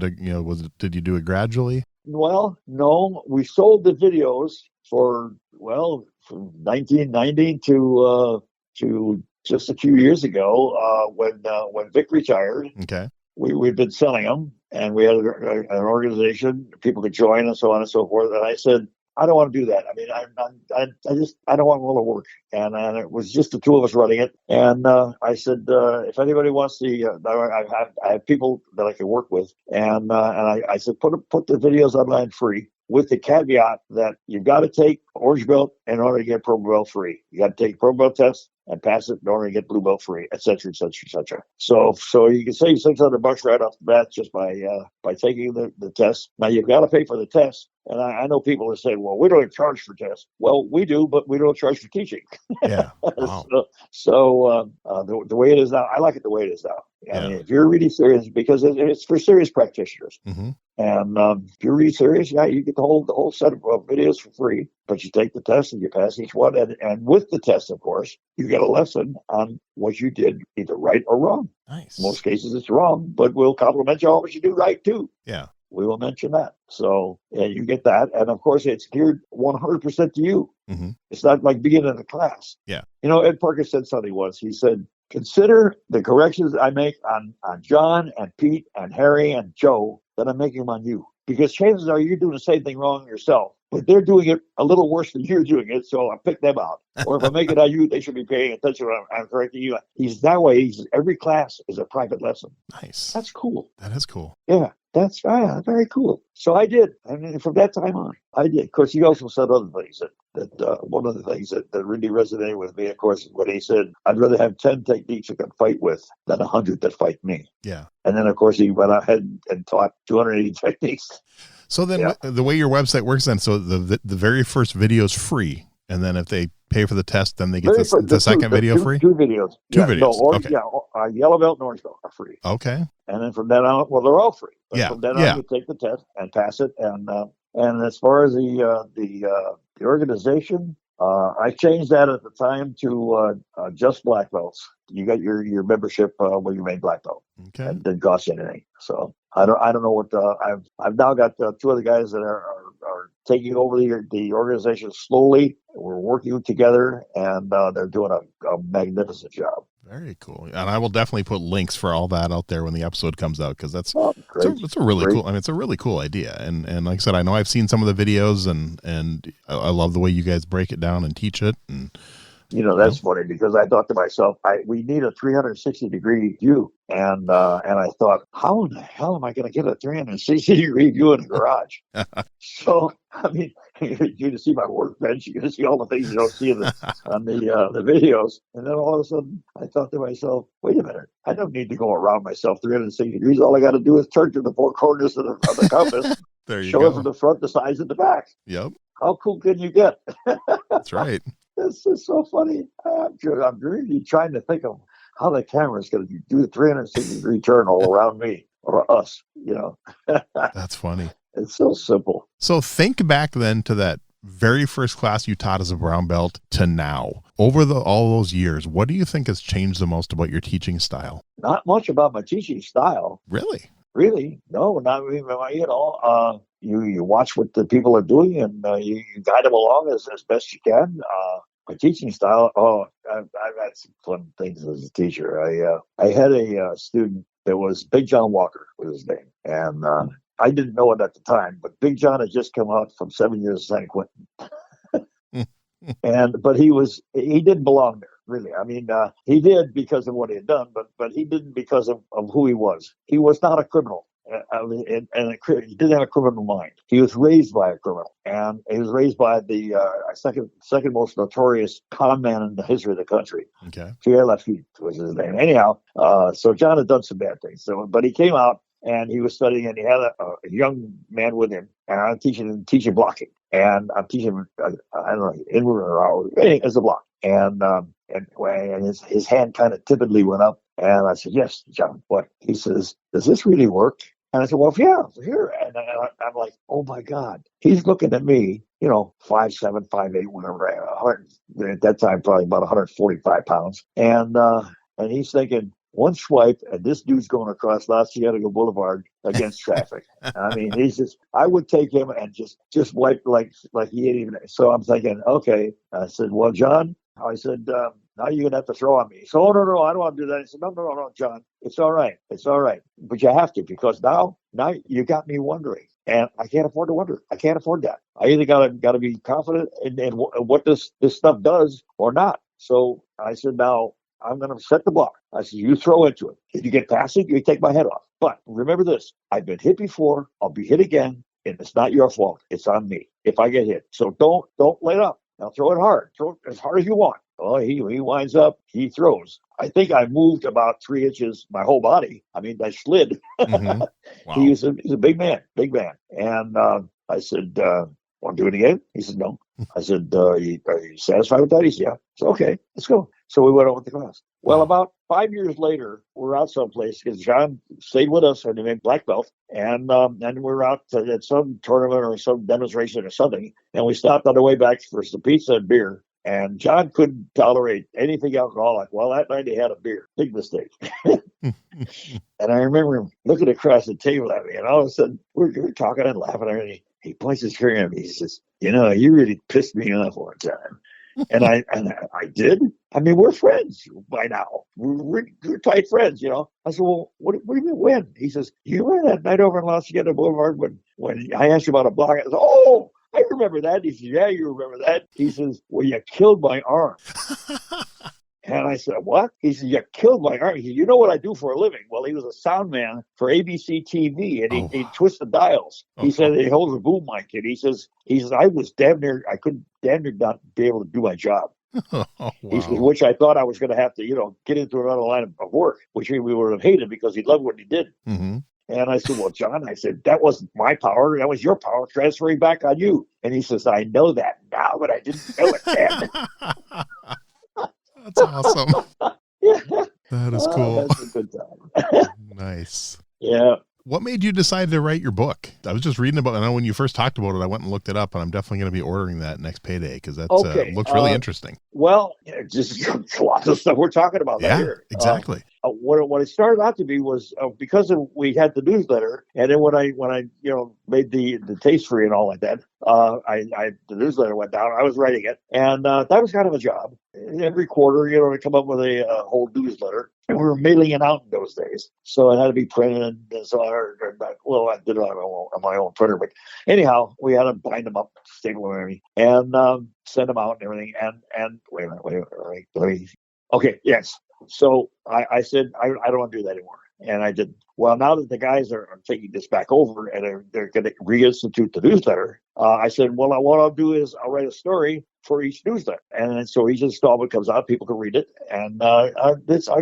did you do it gradually? Well, no. We sold the videos from 1990 to just a few years ago when Vic retired. Okay. We've been selling them, and we had an organization. People could join and so on and so forth. And I said, I don't want to do that. I don't want all the work. And it was just the two of us running it. And I said, if anybody wants to, I have people that I can work with. And I said, put the videos online free, with the caveat that you've got to take orange belt in order to get purple belt free. You got to take purple belt test and pass it in order to get blue belt free, et cetera, et cetera, et cetera. So you can save $600 right off the bat just by taking the test. Now you've got to pay for the test. And I know people that say, well, we don't charge for tests. Well, we do, but we don't charge for teaching. Yeah. Wow. So the way it is now, I like it the way it is now. I mean, if you're really serious, because it's for serious practitioners. And if you're really serious, you get the whole set of videos for free. But you take the test and you pass each one. And with the test, of course, you get a lesson on what you did either right or wrong. Nice. In most cases, it's wrong, but we'll compliment you on what you do right, too. Yeah. We will mention that. So you get that. And, of course, it's geared 100% to you. It's not like being in a class. Yeah. Ed Parker said something once. He said, consider the corrections I make on John and Pete and Harry and Joe that I'm making them on you. Because chances are you're doing the same thing wrong yourself, but they're doing it a little worse than you're doing it, so I pick them out. Or if I make it on you, they should be paying attention when I'm correcting you. He's that way. Every class is a private lesson. Nice. That's cool. That is cool. Yeah. That's very cool. So I did. And from that time on, I did. Of course, he also said other things one of the things that really resonated with me, of course, is when he said, I'd rather have 10 techniques I can fight with than 100 that fight me. Yeah. And then, of course, he went ahead and taught 280 techniques. So then the way your website works then, so the very first video is free. And then if they pay for the test, then they get the second video free? Two videos. Two videos. Okay. Yellow belt and orange belt are free. Okay. And then from then on, well, they're all free. But from then on, you take the test and pass it. And as far as the organization, I changed that at the time to just black belts. You got your membership when you made black belt. Okay. And didn't cost you anything. So I don't know what I've now got two other guys that are taking over the organization slowly. We're working together, and they're doing a magnificent job. Very cool. And I will definitely put links for all that out there when the episode comes out, because it's a really cool. I mean, it's a really cool idea. And like I said, I know I've seen some of the videos, and I love the way you guys break it down and teach it. And that's funny, because I thought to myself, we need a 360-degree view. And I thought, how in the hell am I going to get a 360-degree view in the garage? So, I mean, you're going to see my workbench. You're going to see all the things you don't see on the videos. And then all of a sudden, I thought to myself, wait a minute. I don't need to go around myself 360 degrees. All I got to do is turn to the four corners of the compass. There you show go. it from the front, the sides, and the back. Yep. How cool can you get? That's right. This is so funny. I'm really trying to think of how the camera's going to do the 360-degree turn all around me or us, That's funny. It's so simple. So think back then to that very first class you taught as a brown belt to now. Over all those years, what do you think has changed the most about your teaching style? Not much about my teaching style. Really? Really? No, not even. You watch what the people are doing, and you guide them along as best you can. My teaching style, I've had some fun things as a teacher. I had a student that was Big John Walker was his name, and I didn't know it at the time, but Big John had just come out from 7 years of San Quentin. But he didn't belong there, really. I mean, he did because of what he had done, but he didn't because of who he was. He was not a criminal. He didn't have a criminal mind. He was raised by a criminal, and he was raised by the second most notorious con man in the history of the country. Okay. Pierre Lafitte was his name. Anyhow, so John had done some bad things. But he came out and he was studying, and he had a young man with him, and I'm teaching blocking, and I'm teaching I don't know, inward or outward as a block, and his hand kind of timidly went up, and I said, "Yes, John, what?" He says, "Does this really work?" And I said, "Well, yeah, here." And I'm like, "Oh my God!" He's looking at me, 5'7", 5'8", whatever. At that time, probably about 145 pounds, and he's thinking, one swipe, and this dude's going across La Cienega Boulevard against traffic. I mean, I would take him and just wipe like he ain't even. So I'm thinking, okay. I said, "Well, John," I said, "now you're going to have to throw on me." So, "Oh, no, I don't want to do that." He said, No, John, it's all right. It's all right. But you have to, because now you got me wondering, and I can't afford to wonder. I can't afford that. I either got to be confident in what this stuff does or not. So I said, "Now I'm going to set the block." I said, "You throw into it. If you get past it, you take my head off. But remember this, I've been hit before. I'll be hit again, and it's not your fault. It's on me if I get hit. So don't let up. Now throw it hard. Throw it as hard as you want." Well, he winds up, he throws. I think I moved about 3 inches, my whole body. I mean, I slid. Mm-hmm. Wow. He's a big man. And I said, "Want to do it again?" He said, "No." I said, are you satisfied with that?" He said, "Yeah." So, okay, let's go. So we went over to class. Well, about 5 years later, we're out someplace because John stayed with us and he made black belt. And we're out at some tournament or some demonstration or something. And we stopped on the way back for some pizza and beer. And John couldn't tolerate anything alcoholic. Well, that night he had a beer. Big mistake. And I remember him looking across the table at me, and all of a sudden we're talking and laughing. And he points his finger at me. He says, "You really pissed me off one time." And I did. I mean, we're friends by now. We're tight friends, I said, "Well, what do you mean when?" He says, "You remember that night over in La Cienega Boulevard when I asked you about a block?" I said, "Oh, I remember that." He says, "Yeah, you remember that." He says, "Well, you killed my arm." And I said, what? He said, you killed my arm. He said, you know what I do for a living? Well, he was a sound man for ABC TV, and he twisted dials. He said he holds a boom mic, and he says, I couldn't damn near not be able to do my job. Wow. He says, which I thought I was going to have to, get into another line of work, which we would have hated because he loved what he did. Mm-hmm. And I said, well, John, I said, that wasn't my power. That was your power transferring back on you. And he says, I know that now, but I didn't know it then. That's awesome. Yeah. That is cool. That's a good time. Nice. Yeah. What made you decide to write your book? I was just reading about it. I know when you first talked about it, I went and looked it up, and I'm definitely going to be ordering that next payday because that looks really interesting. Well, just a lot of stuff we're talking about here. Exactly. What it started out to be was because we had the newsletter, and then when I made the taste free and all like that, the newsletter went down. I was writing it, and that was kind of a job. Every quarter, to come up with a whole newsletter. And we were mailing it out in those days. So it had to be printed. And so I did it on my own printer. But anyhow, we had to bind them up, staple them, and everything, and send them out and everything. And wait a minute. Okay, yes. So I said, I don't want to do that anymore. And I did. Well, now that the guys are taking this back over and they're going to reinstitute the newsletter, I said, well, what I'll do is I'll write a story for each newsletter. And so each installment comes out, people can read it. And I'll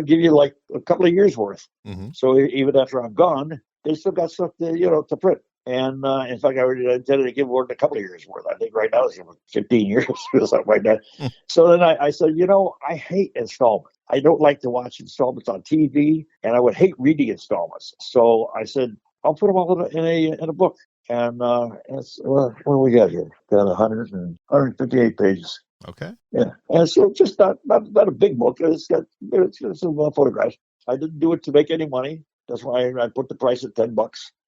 give you like a couple of years worth. Mm-hmm. So even after I'm gone, they still got stuff to print. And in fact, I already intended to give more than a couple of years worth. I think right now it's 15 years or something like that. So then I said, I hate installments. I don't like to watch installments on TV, and I would hate reading installments. So I said, I'll put them all in a book. And what do we got here? Got 158 pages. Okay. Yeah. And so just not a big book. It's got some photographs. I didn't do it to make any money. That's why I put the price at $10.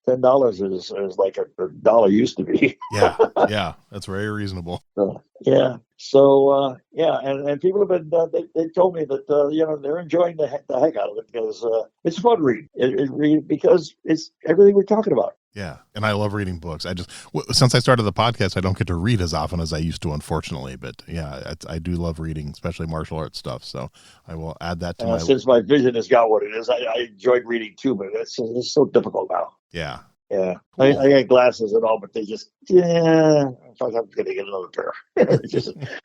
$10 is like a dollar used to be. Yeah, that's very reasonable. And people have been they told me that they're enjoying the heck out of it because it's a fun read. Read because it's everything we're talking about. Yeah, and I love reading books. Since I started the podcast, I don't get to read as often as I used to, unfortunately. But yeah, I do love reading, especially martial arts stuff. So I will add that to my. Since my vision has got what it is, I enjoyed reading too, but it's so difficult now. Yeah. Yeah, cool. I got glasses and all, but they just I'm going to get another pair.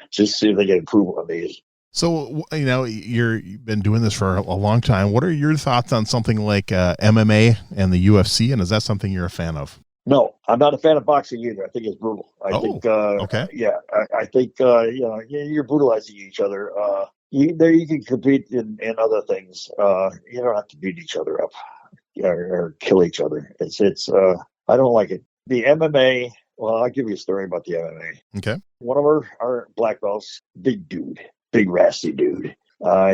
just see if they get improvement on these. So, you've been doing this for a long time. What are your thoughts on something like MMA and the UFC? And is that something you're a fan of? No, I'm not a fan of boxing either. I think it's brutal. I think, okay. Yeah, I think, you're brutalizing each other. You can compete in other things. You don't have to beat each other up or kill each other. It's I don't like it. The MMA, well, I'll give you a story about the MMA. Okay. One of our black belts, big dude. Big rasty dude.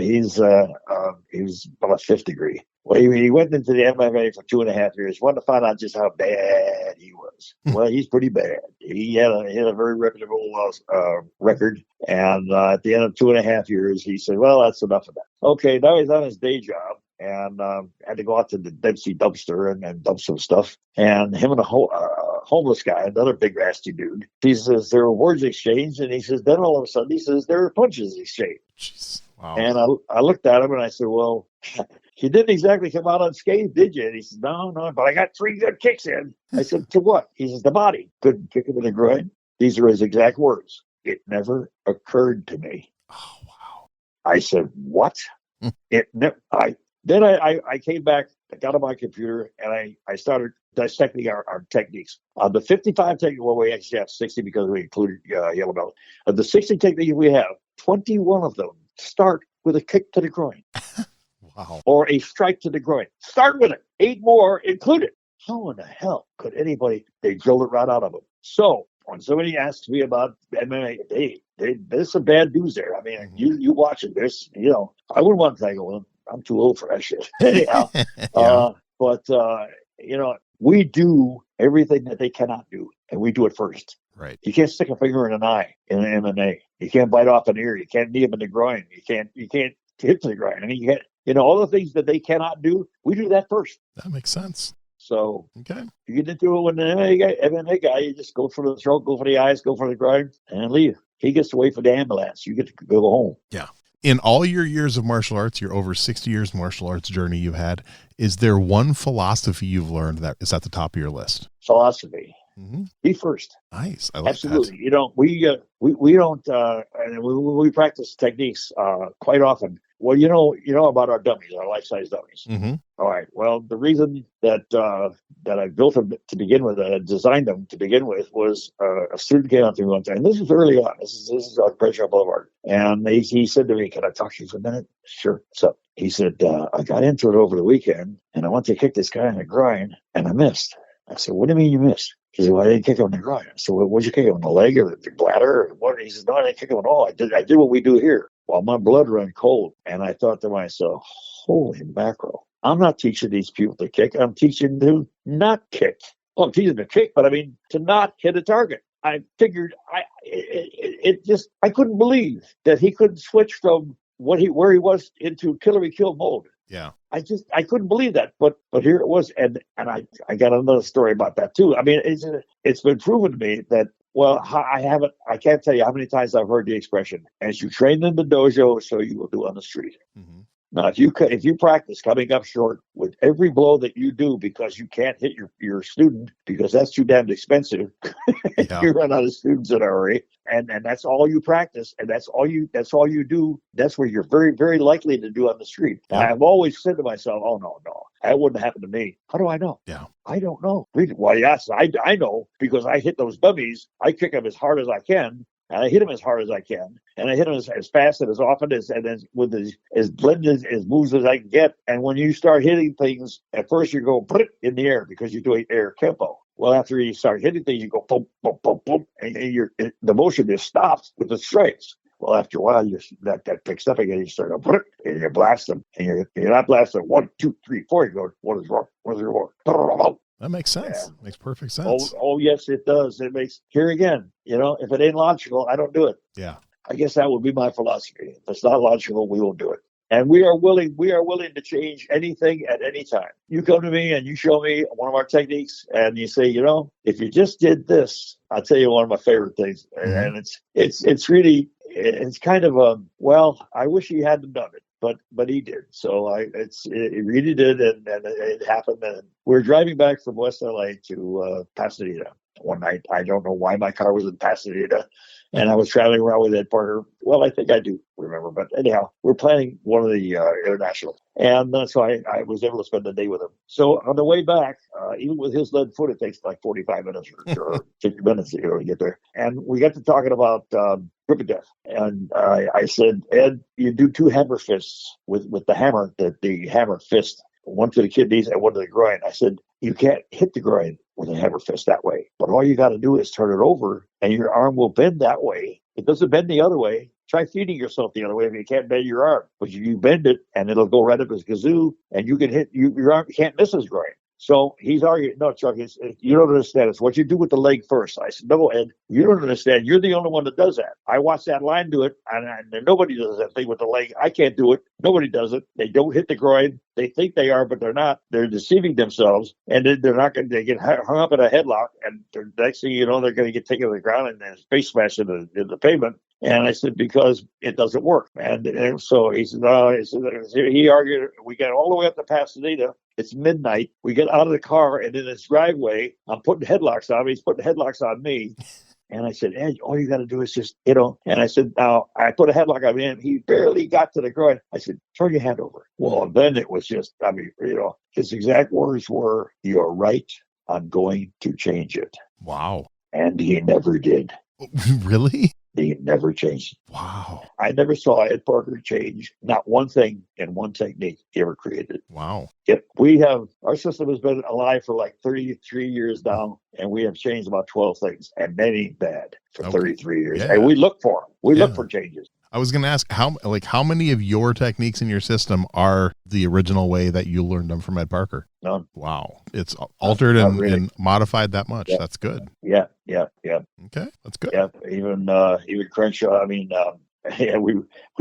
He was about a fifth degree. Well, he went into the MMA for 2.5 years. Wanted to find out just how bad he was. Well, he's pretty bad. He had a very reputable record. And at the end of 2.5 years, he said, "Well, that's enough of that." Okay, now he's on his day job and had to go out to the Dempsey dumpster and dump some stuff. And him and a homeless guy, another big nasty dude. He says there were words exchanged, and he says then all of a sudden he says there were punches exchanged. Jeez. Wow. And I looked at him and I said, "Well, you didn't exactly come out unscathed, did you?" And he said, "No, but I got 3 good kicks in." I said, "To what?" He says, "The body. Good kick him in the groin." These are his exact words. "It never occurred to me." Oh wow. I said, "What?" Then I came back, I got on my computer, and I started dissecting our techniques. The 55 technique, well, we actually have 60 because we included yellow belt. Of the 60 techniques we have, 21 of them start with a kick to the groin. Wow. Or a strike to the groin. Start with it. 8 more included. How in the hell could anybody, they drilled it right out of them. So when somebody asks me about MMA, there's some bad news there. I mean, you watch it, there's, I wouldn't want to tangle with them. I'm too old for that shit. Anyhow, but we do everything that they cannot do, and we do it first. Right. You can't stick a finger in an eye in an MMA. You can't bite off an ear. You can't knee him in the groin. You can't hit to the groin. I mean, you can't, all the things that they cannot do, we do that first. That makes sense. So okay, you get into it with an MMA guy, you just go for the throat, go for the eyes, go for the groin, and leave. He gets to wait for the ambulance. You get to go home. Yeah. In all your years of martial arts, your over 60 years martial arts journey you've had, is there one philosophy you've learned that is at the top of your list? Philosophy. Mm-hmm. Be first. Nice. I like Absolutely. that. You know, we don't, and we practice techniques quite often. Well, you know about our dummies, our life-size dummies. Mm-hmm. All right. Well, the reason that I built them to begin with, designed them to begin with, was a student came up to me one time. And this is early on. This is on Crenshaw Boulevard, and he said to me, "Can I talk to you for a minute?" Sure. So he said, "I got into it over the weekend, and I went to kick this guy in the groin, and I missed." I said, "What do you mean you missed?" He said, "Well, I didn't kick him in the groin." I said, "Well, what'd you kick him in the leg or the bladder or what?" He says, "No, I didn't kick him at all. I did what we do here." Well, my blood ran cold, and I thought to myself, "Holy mackerel! I'm not teaching these people to kick. I'm teaching them to not kick. Well, I'm teaching them to kick, but I mean to not hit a target." I figured I couldn't believe that he couldn't switch from where he was into kill mode. Yeah. I couldn't believe that, but here it was, and I got another story about that too. I mean, it's been proven to me that, well, I can't tell you how many times I've heard the expression, "As you train in the dojo, so you will do on the street." Mm-hmm. Now, if you practice coming up short with every blow that you do because you can't hit your student because that's too damn expensive, yeah. You run out of students in a hurry, and that's all you practice, and that's all you do. That's where you're very, very likely to do on the street. Now, I've always said to myself, "Oh no, that wouldn't happen to me." How do I know? Yeah, I don't know. Really? Well, yes, I know because I hit those dummies. I kick them as hard as I can. And I hit him as hard as I can, and I hit him as fast and as often and with as blended as moves as I can get. And when you start hitting things, at first you go put it in the air because you're doing air Kenpo. Well, after you start hitting things, you go boom, boom, boom, boom, and the motion just stops with the strikes. Well, after a while, that picks up again. You start to put it, and you blast them, and you're not blasting 1, 2, 3, 4. You go, what is wrong? What is wrong? That makes sense. Yeah. Makes perfect sense. Oh, yes, it does. It makes, here again, if it ain't logical, I don't do it. Yeah. I guess that would be my philosophy. If it's not logical, we won't do it. And we are willing to change anything at any time. You come to me and you show me one of our techniques and you say, if you just did this, I'll tell you one of my favorite things. Mm-hmm. And it's really, it's kind of I wish he hadn't done it. But he did. So it really did, and it happened. And we were driving back from West LA to Pasadena one night. I don't know why my car was in Pasadena, and I was traveling around with Ed Parker. Well, I think I do remember, but anyhow, we're planning one of the internationals, and so I was able to spend the day with him. So on the way back, even with his lead foot, it takes like 45 minutes or 50 minutes to get there. And we got to talking about grip of death. And I said, "Ed, you do 2 hammer fists with the hammer, the hammer fist, one to the kidneys and one to the groin." I said, "You can't hit the groin with a hammer fist that way. But all you got to do is turn it over, and your arm will bend that way. It doesn't bend the other way. Try feeding yourself the other way if you can't bend your arm. But you bend it, and it'll go right up his kazoo, and you can hit your arm. You can't miss his groin." So he's arguing, "No, Chuck, you don't understand. It's what you do with the leg first." I said, "No, Ed, you don't understand. You're the only one that does that. I watched that line do it, and nobody does that thing with the leg. I can't do it. Nobody does it. They don't hit the groin. They think they are, but they're not. They're deceiving themselves, and they're not going to get hung up in a headlock, and the next thing you know, they're going to get taken to the ground and then face smashed in the pavement." And I said, "Because it doesn't work." And so he said, "No." He argued. We got all the way up to Pasadena. It's midnight. We get out of the car, and in his driveway, I'm putting headlocks on him. He's putting headlocks on me. And I said, "Ed, all you got to do is just, And I said, now, I put a headlock on him. He barely got to the groin. I said, "Turn your hand over." Well, then it was just, his exact words were, "You're right. I'm going to change it." Wow. And he never did. Really? He never changed. Wow. I never saw Ed Parker change not one thing in one technique he ever created. Wow. Yep. Our system has been alive for like 33 years now, and we have changed about 12 things, and many bad for 33 years. Yeah. And we look for them. We look for changes. I was going to ask how many of your techniques in your system are the original way that you learned them from Ed Parker? None. Wow. It's altered and modified that much. Yep. That's good. Yeah. Okay. That's good. Yeah. Even Crenshaw, we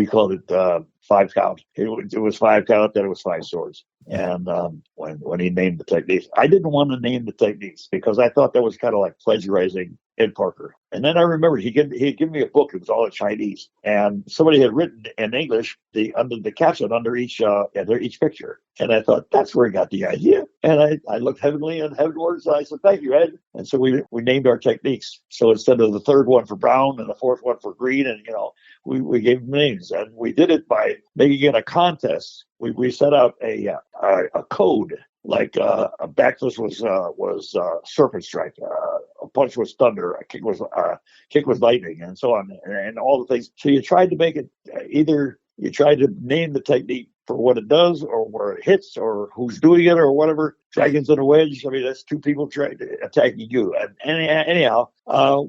called it 5 count. It was 5 count, then it was 5 swords. And when he named the techniques, I didn't want to name the techniques because I thought that was kind of like plagiarizing Ed Parker. And then I remember he'd give me a book. It was all in Chinese, and somebody had written in English under the caption under each picture. And I thought that's where he got the idea. And I looked heavenly and heavenwards, and I said, "Thank you, Ed." And so we named our techniques. So instead of the third one for brown and the fourth one for green, and we gave them names, and we did it by making it a contest. We set out a code. Like a backfist was serpent strike, a punch was thunder, a kick was lightning, and so on, and all the things. So you tried to make it either you tried to name the technique for what it does, or where it hits, or who's doing it, or whatever. Dragons in a wedge. I mean, that's two people attacking you. And anyhow,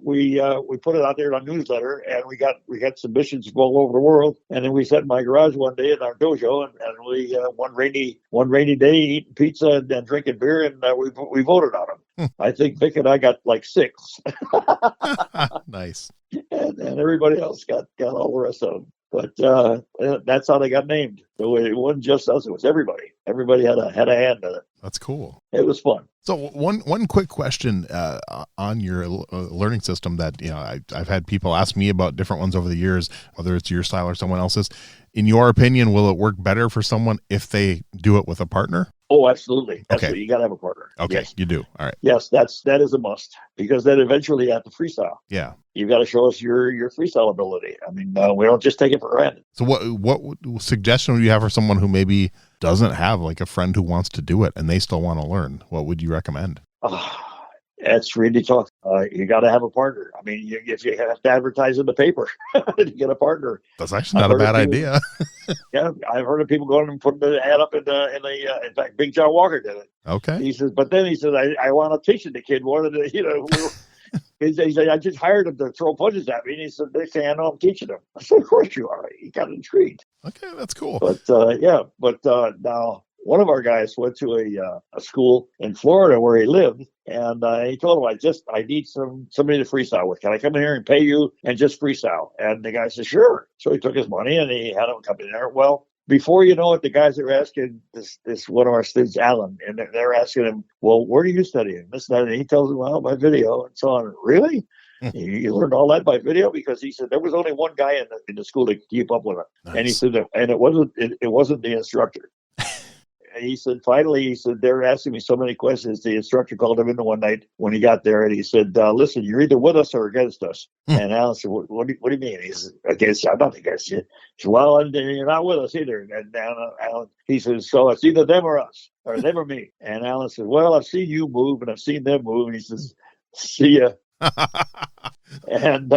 we put it out there in our newsletter, and we got submissions from all over the world. And then we sat in my garage one day in our dojo, and we one rainy day eating pizza and drinking beer, and we voted on them. I think Vic and I got like 6. Nice. And everybody else got all the rest of them. But that's how they got named. So it wasn't just us; it was everybody. Everybody had a hand in it. That's cool. It was fun. So one quick question on your learning system that I've had people ask me about different ones over the years, whether it's your style or someone else's. In your opinion, will it work better for someone if they do it with a partner? Oh, absolutely. Okay. You got to have a partner. Okay, yes. You do. All right. Yes, that is a must, because then eventually you have to freestyle. Yeah. You've got to show us your freestyle ability. I mean, we don't just take it for granted. So what suggestion would you have for someone who maybe doesn't have like a friend who wants to do it and they still want to learn? What would you recommend? It's really tough. You got to have a partner. I mean, if you have to advertise in the paper to get a partner, that's actually not a bad idea. Yeah, I've heard of people going and putting the ad up in in fact, Big John Walker did it. Okay. He says, but then he said, I want to teach it. The kid wanted to, he said, I just hired him to throw punches at me. And he said, they say, I know I'm teaching him. I said, of course you are. He got intrigued. Okay, that's cool. But now one of our guys went to a school in Florida where he lived, and he told him, I need somebody to freestyle with. Can I come in here and pay you and just freestyle? And the guy said, sure. So he took his money and he had him come in there. Well, before you know it, the guys are asking this one of our students, Alan, and they're asking him, well, where are you studying? This and that. And he tells them, well, by video and so on. Really? You learned all that by video? Because he said there was only one guy in the school to keep up with it. Nice. And he said, and it wasn't the instructor. And he said, finally, they're asking me so many questions. The instructor called him in one night when he got there, and he said, listen, you're either with us or against us. And Alan said, what do you mean? He said, against you. I'm not against you. He said, well, and you're not with us either. And Alan, he says, so it's either them or us, or them or me. And Alan said, well, I've seen you move, and I've seen them move. And he says, see ya. And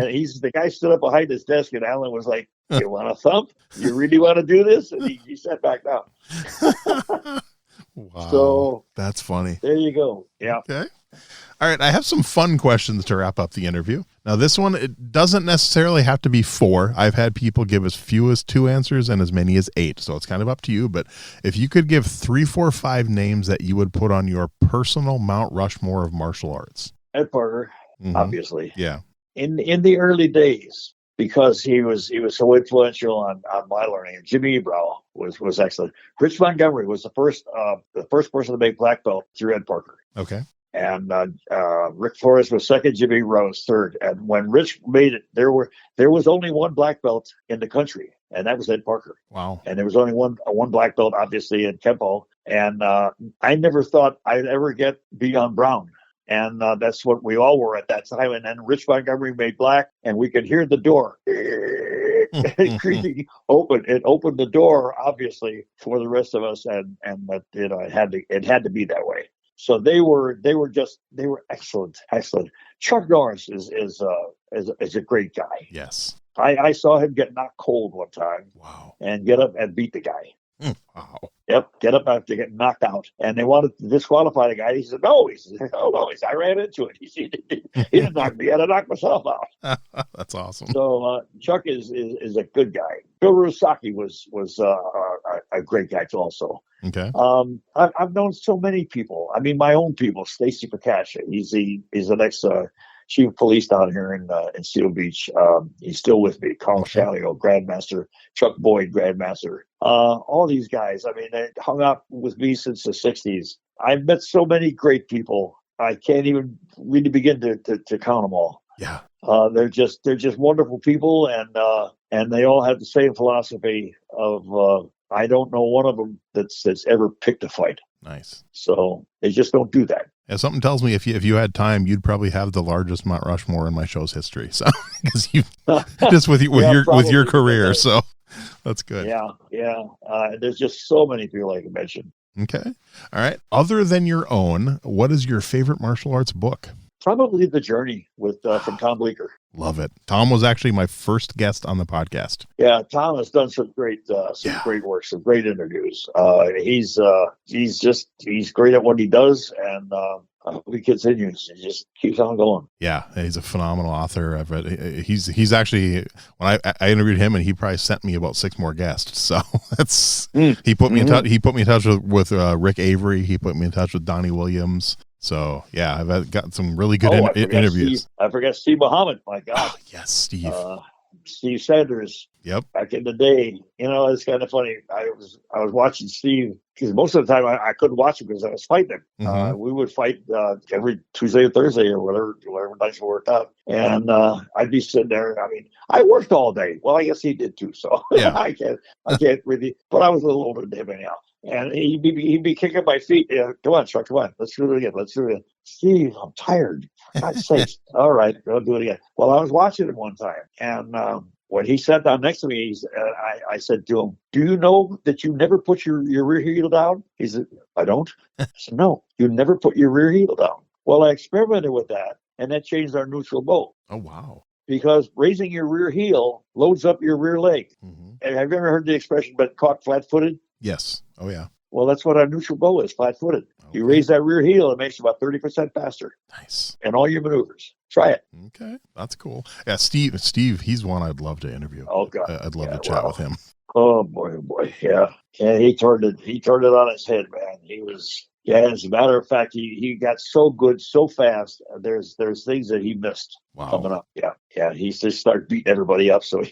he's the guy stood up behind his desk, and Alan was like, you want a thump? You really want to do this? And he sat back down. Wow. So that's funny. There you go. Yeah. Okay. All right. I have some fun questions to wrap up the interview. Now, this one, it doesn't necessarily have to be 4. I've had people give as few as 2 answers and as many as 8. So it's kind of up to you. But if you could give 3, 4, 5 names that you would put on your personal Mount Rushmore of martial arts. Ed Parker, obviously. Yeah. In the early days, because he was so influential on my learning. Jimmy Ebrow was excellent. Rich Montgomery was the first person to make black belt through Ed Parker. Okay. And Rick Flores was second. Jimmy Ebrow was third. And when Rich made it, there was only one black belt in the country, and that was Ed Parker. Wow. And there was only one black belt, obviously, in Kenpo. And I never thought I'd ever get beyond brown. And that's what we all were at that time. And then Rich Montgomery made black, and we could hear the door creaking open. It opened the door, obviously, for the rest of us, and that it had to be that way. So they were excellent. Chuck Norris is a great guy. Yes. I saw him get knocked cold one time. Wow. And get up and beat the guy. Wow. Yep, get up after getting knocked out. And they wanted to disqualify the guy. He said, no. He said, oh, no. He said, I ran into it. He didn't knock me. I had to knock myself out. That's awesome. So Chuck is a good guy. Bill Rusaki was a great guy too also. Okay. I've known so many people. I mean, my own people. Stacy Prakasha. He's the next chief of police down here in Seal Beach. He's still with me. Carl Shalio, Grandmaster. Chuck Boyd, Grandmaster. All these guys. I mean, they hung out with me since the 60s. I've met so many great people I can't even really begin to count them all. Yeah. They're just wonderful people, and they all have the same philosophy of I don't know one of them that's ever picked a fight. Nice. So they just don't do that. Yeah, something tells me if you had time, you'd probably have the largest Mount Rushmore in my show's history. So because you just with your career, so that's good. Yeah. There's just so many people I can mention. Okay. All right. Other than your own, what is your favorite martial arts book? Probably The Journey with from Tom Bleecker. Love it. Tom was actually my first guest on the podcast. Yeah, Tom has done some great work, some great interviews. He's great at what he does, and he continues. He just keeps on going. Yeah, he's a phenomenal author. I've read. He's actually, when I interviewed him, and he probably sent me about 6 more guests. So that's he put me in touch. He put me in touch with Rick Avery. He put me in touch with Donnie Williams. So yeah, I've got some really good interviews. I forgot Steve Muhammad. My God. Oh, yes, Steve. Steve Sanders. Yep. Back in the day, it's kind of funny. I was watching Steve because most of the time I couldn't watch him because I was fighting him. Mm-hmm. We would fight every Tuesday or Thursday or whatever nights we worked out, and I'd be sitting there. I mean, I worked all day. Well, I guess he did too. So yeah. I can't really. But I was a little older than him anyhow. And he'd be kicking my feet. Yeah, come on, Chuck, come on. Let's do it again. Steve, I'm tired. For God's sakes. All right, I'll do it again. Well, I was watching him one time, and when he sat down next to me, I said to him, "Do you know that you never put your rear heel down?" He said, "I don't." I said, "No, you never put your rear heel down." Well, I experimented with that, and that changed our neutral bow. Oh, wow. Because raising your rear heel loads up your rear leg. Mm-hmm. And have you ever heard the expression, "but caught flat-footed"? Yes. Oh, yeah. Well, that's what our neutral bow is, flat-footed. Okay. You raise that rear heel, it makes you about 30% faster. Nice. In all your maneuvers. Try it. Okay. That's cool. Yeah, Steve, he's one I'd love to interview. Oh, God. I'd love to chat with him. Oh, boy. Yeah. Yeah, he turned it on his head, man. He was... Yeah, as a matter of fact, he got so good so fast. There's things that he missed coming up. Yeah. He just started beating everybody up. So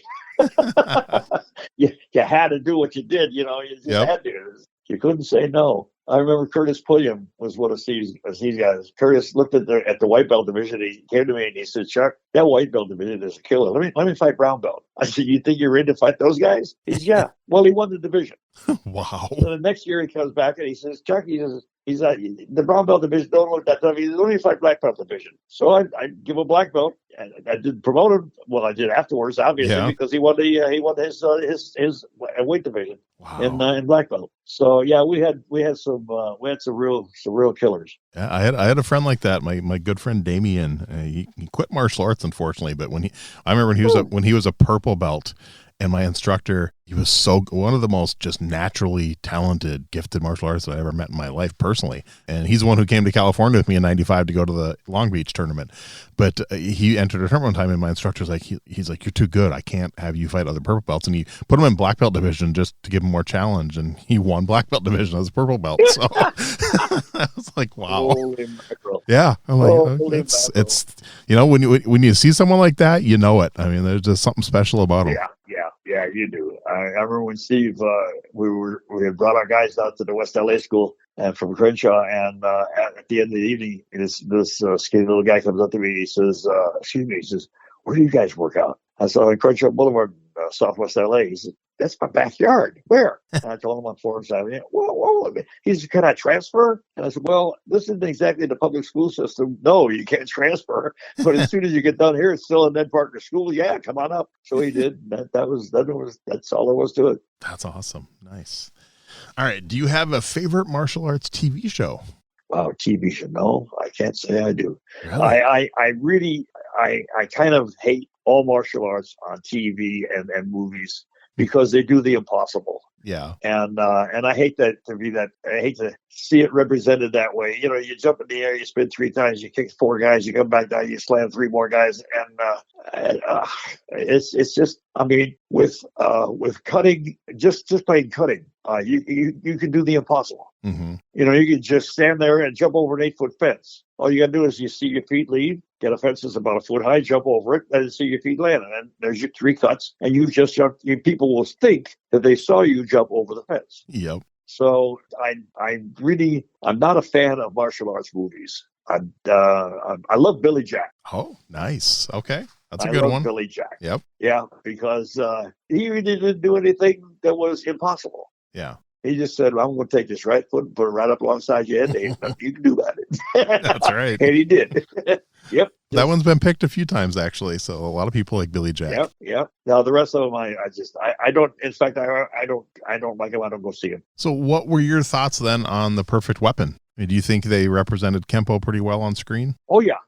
you had to do what you did. You just had to. You couldn't say no. I remember Curtis Pulliam was one of Steve's guys. Curtis looked at the white belt division. He came to me and he said, "Chuck, that white belt division is a killer. Let me fight brown belt." I said, "You think you're ready to fight those guys?" He said, "Yeah." Well, he won the division. Wow. So the next year he comes back and he says, "Chuck," he's like, "The brown belt division don't look that tough. He's only fight black belt division." So I give him a black belt. And I didn't promote him. Well, I did afterwards, obviously, because he won his weight division in black belt. So yeah, we had some real killers. Yeah, I had a friend like that. My good friend Damien. He quit martial arts, unfortunately, but I remember when he was a purple belt. And my instructor, he was one of the most just naturally talented, gifted martial artists that I ever met in my life personally. And he's the one who came to California with me in '95 to go to the Long Beach tournament. But he entered a tournament one time, and my instructor's like, he's like, "You're too good. I can't have you fight other purple belts." And he put him in black belt division just to give him more challenge. And he won black belt division as a purple belt. So I was like, wow. Holy mackerel. Yeah. I'm like, it's when you see someone like that, you know it. I mean, there's just something special about him. Yeah, you do. I remember when Steve, we had brought our guys out to the West LA school and from Crenshaw, and at the end of the evening, this skinny little guy comes up to me. He says, he says, "Where do you guys work out?" I said, "On Crenshaw Boulevard, Southwest LA." He said, "That's my backyard. Where?" And I told him on Florence Avenue. Whoa. He said, "Can I transfer?" And I said, "Well, this isn't exactly the public school system. No, you can't transfer. But as soon as you get done here, it's still in Ned Parker School. Yeah, come on up." So he did. That's all there was to it. That's awesome. Nice. All right. Do you have a favorite martial arts TV show? Wow, TV show? No, I can't say I do. Really? I kind of hate all martial arts on TV and movies because they do the impossible. Yeah. And I hate that to be that. I hate to see it represented that way. You jump in the air, you spin 3 times, you kick 4 guys, you come back down, you slam 3 more guys, and it's just. I mean, with cutting, just plain cutting, you can do the impossible. Mm-hmm. You can just stand there and jump over an 8-foot fence. All you got to do is you see your feet leave, get a fence that's about 1 foot high, jump over it, and see your feet land. And then there's your 3 cuts, and you just jumped. People will think that they saw you jump over the fence. Yep. So I'm not a fan of martial arts movies. I love Billy Jack. Oh, nice. Okay. That's a I good love one. Billy Jack. Yep. Yeah, because he really didn't do anything that was impossible. Yeah. He just said, well, I'm going to take this right foot and put it right up alongside your head. There ain't nothing you can do about it. That's right. And he did. Yep. That one's been picked a few times, actually. So a lot of people like Billy Jack. Yep. Now, the rest of them, I don't, in fact, I don't like them. I don't go see them. So what were your thoughts then on The Perfect Weapon? Do you think they represented Kenpo pretty well on screen? Oh, yeah.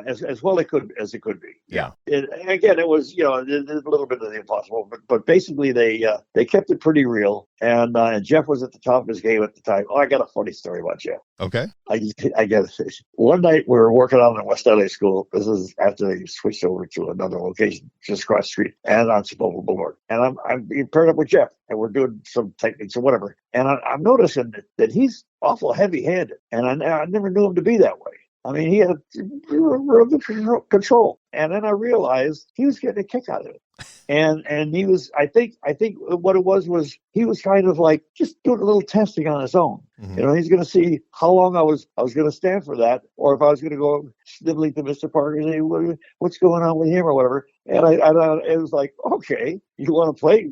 As well as it could be. Yeah. Again, it was, a little bit of the impossible, but basically they kept it pretty real. And Jeff was at the top of his game at the time. Oh, I got a funny story about Jeff. Okay. I guess one night we were working on the West LA school. This is after they switched over to another location just across the street and on Sullivan Boulevard. And I'm being paired up with Jeff, and we're doing some techniques or whatever. And I'm noticing that he's awful heavy-handed, and I never knew him to be that way. I mean, he had real good control. And then I realized he was getting a kick out of it. And he was, I think what it was he was kind of like just doing a little testing on his own. Mm-hmm. He's going to see how long I was going to stand for that, or if I was going to go sniveling to Mr. Parker and say, what's going on with him or whatever. And it was like, okay, you want to play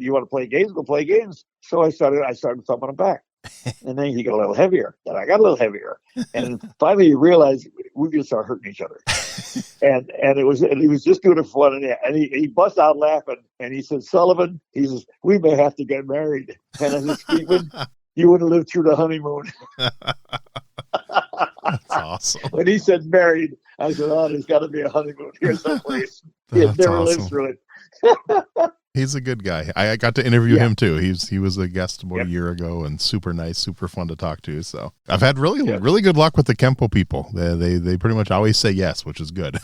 games? We'll play games. So I started thumping him back. And then he got a little heavier. And I got a little heavier. And finally you realize we just start hurting each other. And he was just doing it for fun. And he bust out laughing. And he said, Sullivan, he says, we may have to get married. And I said, Stephen, you wouldn't live through the honeymoon. That's awesome. When he said married, I said, oh, there's got to be a honeymoon here someplace. He had never lived through it. He's a good guy. I got to interview him too. He was a guest about a year ago, and super nice, super fun to talk to. So I've had really good luck with the Kenpo people. They pretty much always say yes, which is good.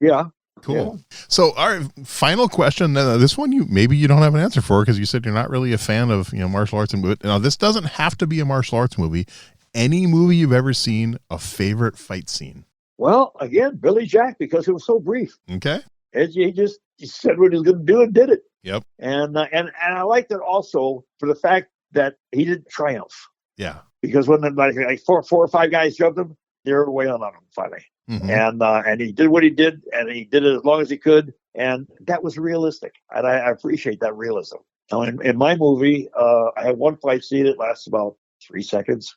Yeah. Cool. Yeah. So our final question, this one you don't have an answer for because you said you're not really a fan of martial arts and movie. Now this doesn't have to be a martial arts movie. Any movie you've ever seen, a favorite fight scene? Well, again, Billy Jack, because it was so brief. Okay. He said what he was going to do and did it. Yep. And I liked it also for the fact that he didn't triumph. Yeah. Because when like four or five guys jumped him, they were wailing on him finally. Mm-hmm. And he did what he did, and he did it as long as he could, and that was realistic. And I appreciate that realism. Now, in my movie, I have one fight scene that lasts about 3 seconds.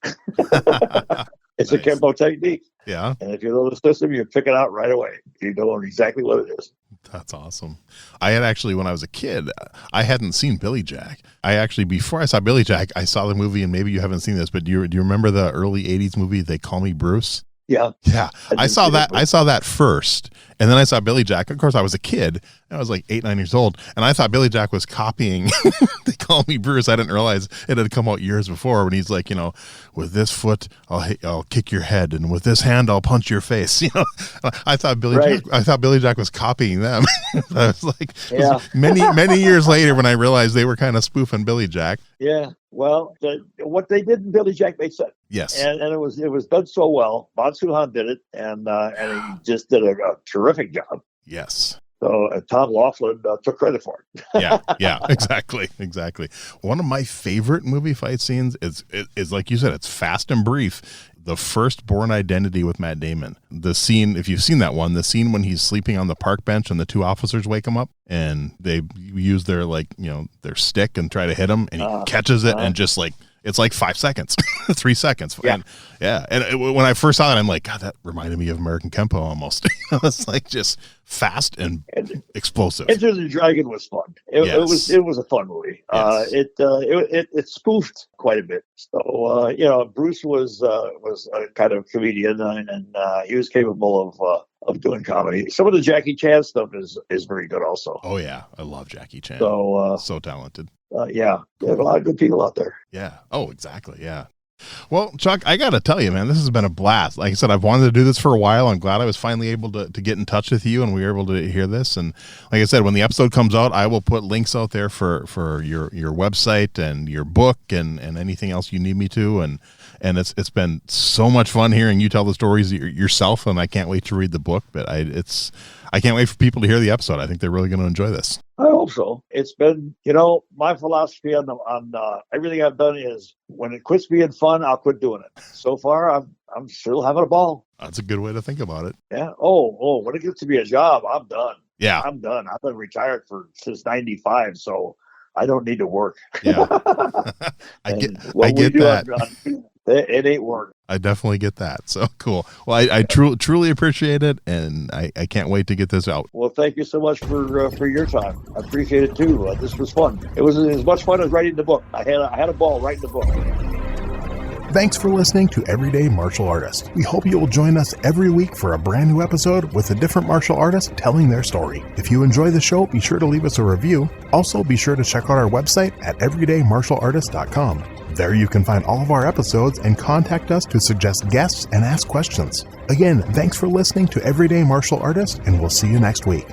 It's nice. A Kenpo technique. Yeah. And if you know the system, you pick it out right away. You know exactly what it is. That's awesome. I had actually, when I was a kid, I hadn't seen Billy Jack. Before I saw Billy Jack, I saw the movie, and maybe you haven't seen this, but do you remember the early 80s movie, They Call Me Bruce? Yeah. Yeah. I saw that first. And then I saw Billy Jack. Of course, I was a kid. I was like 8, 9 years old. And I thought Billy Jack was copying They Call Me Bruce. I didn't realize it had come out years before when he's like, with this foot, I'll kick your head. And with this hand, I'll punch your face. I thought Billy Jack was copying them. I was like, many years later when I realized they were kind of spoofing Billy Jack. Yeah. Well, what they did in Billy Jack made sense. Yes. And it was done so well. Mansu Han did it, and he just did a terrific job. Yes. So Tom Laughlin took credit for it. Yeah, exactly. One of my favorite movie fight scenes is like you said, it's fast and brief. The first Bourne Identity with Matt Damon. The scene, if you've seen that one, the scene when he's sleeping on the park bench and the 2 officers wake him up and they use their their stick and try to hit him, and he catches it and just like, it's like 5 seconds, 3 seconds. Yeah. When I first saw that, I'm like, God, that reminded me of American Kenpo almost. It's like just fast and explosive. Enter the Dragon was fun. It was a fun movie. Yes. It spoofed quite a bit. So Bruce was a kind of comedian, and he was capable of doing comedy. Some of the Jackie Chan stuff is very good also. Oh yeah, I love Jackie Chan. So talented. There's a lot of good people out there. Yeah. Oh, exactly. Yeah. Well, Chuck, I got to tell you, man, this has been a blast. Like I said, I've wanted to do this for a while. I'm glad I was finally able to get in touch with you and we were able to hear this. And like I said, when the episode comes out, I will put links out there for your website and your book and anything else you need me to. And And it's been so much fun hearing you tell the stories yourself, and I can't wait to read the book. But I can't wait for people to hear the episode. I think they're really going to enjoy this. I hope so. It's been, my philosophy on everything I've done is when it quits being fun, I'll quit doing it. So far, I'm still having a ball. That's a good way to think about it. Yeah. Oh, when it gets to be a job, I'm done. Yeah. I'm done. I've been retired since 95, so I don't need to work. Yeah. I get that. It ain't work. I definitely get that. So cool. Well, I truly appreciate it, and I can't wait to get this out. Well, thank you so much for your time. I appreciate it too. This was fun. It was as much fun as writing the book. I had a ball writing the book. Thanks for listening to Everyday Martial Artist. We hope you will join us every week for a brand new episode with a different martial artist telling their story. If you enjoy the show, be sure to leave us a review. Also, be sure to check out our website at everydaymartialartist.com. There you can find all of our episodes and contact us to suggest guests and ask questions. Again, thanks for listening to Everyday Martial Artist, and we'll see you next week.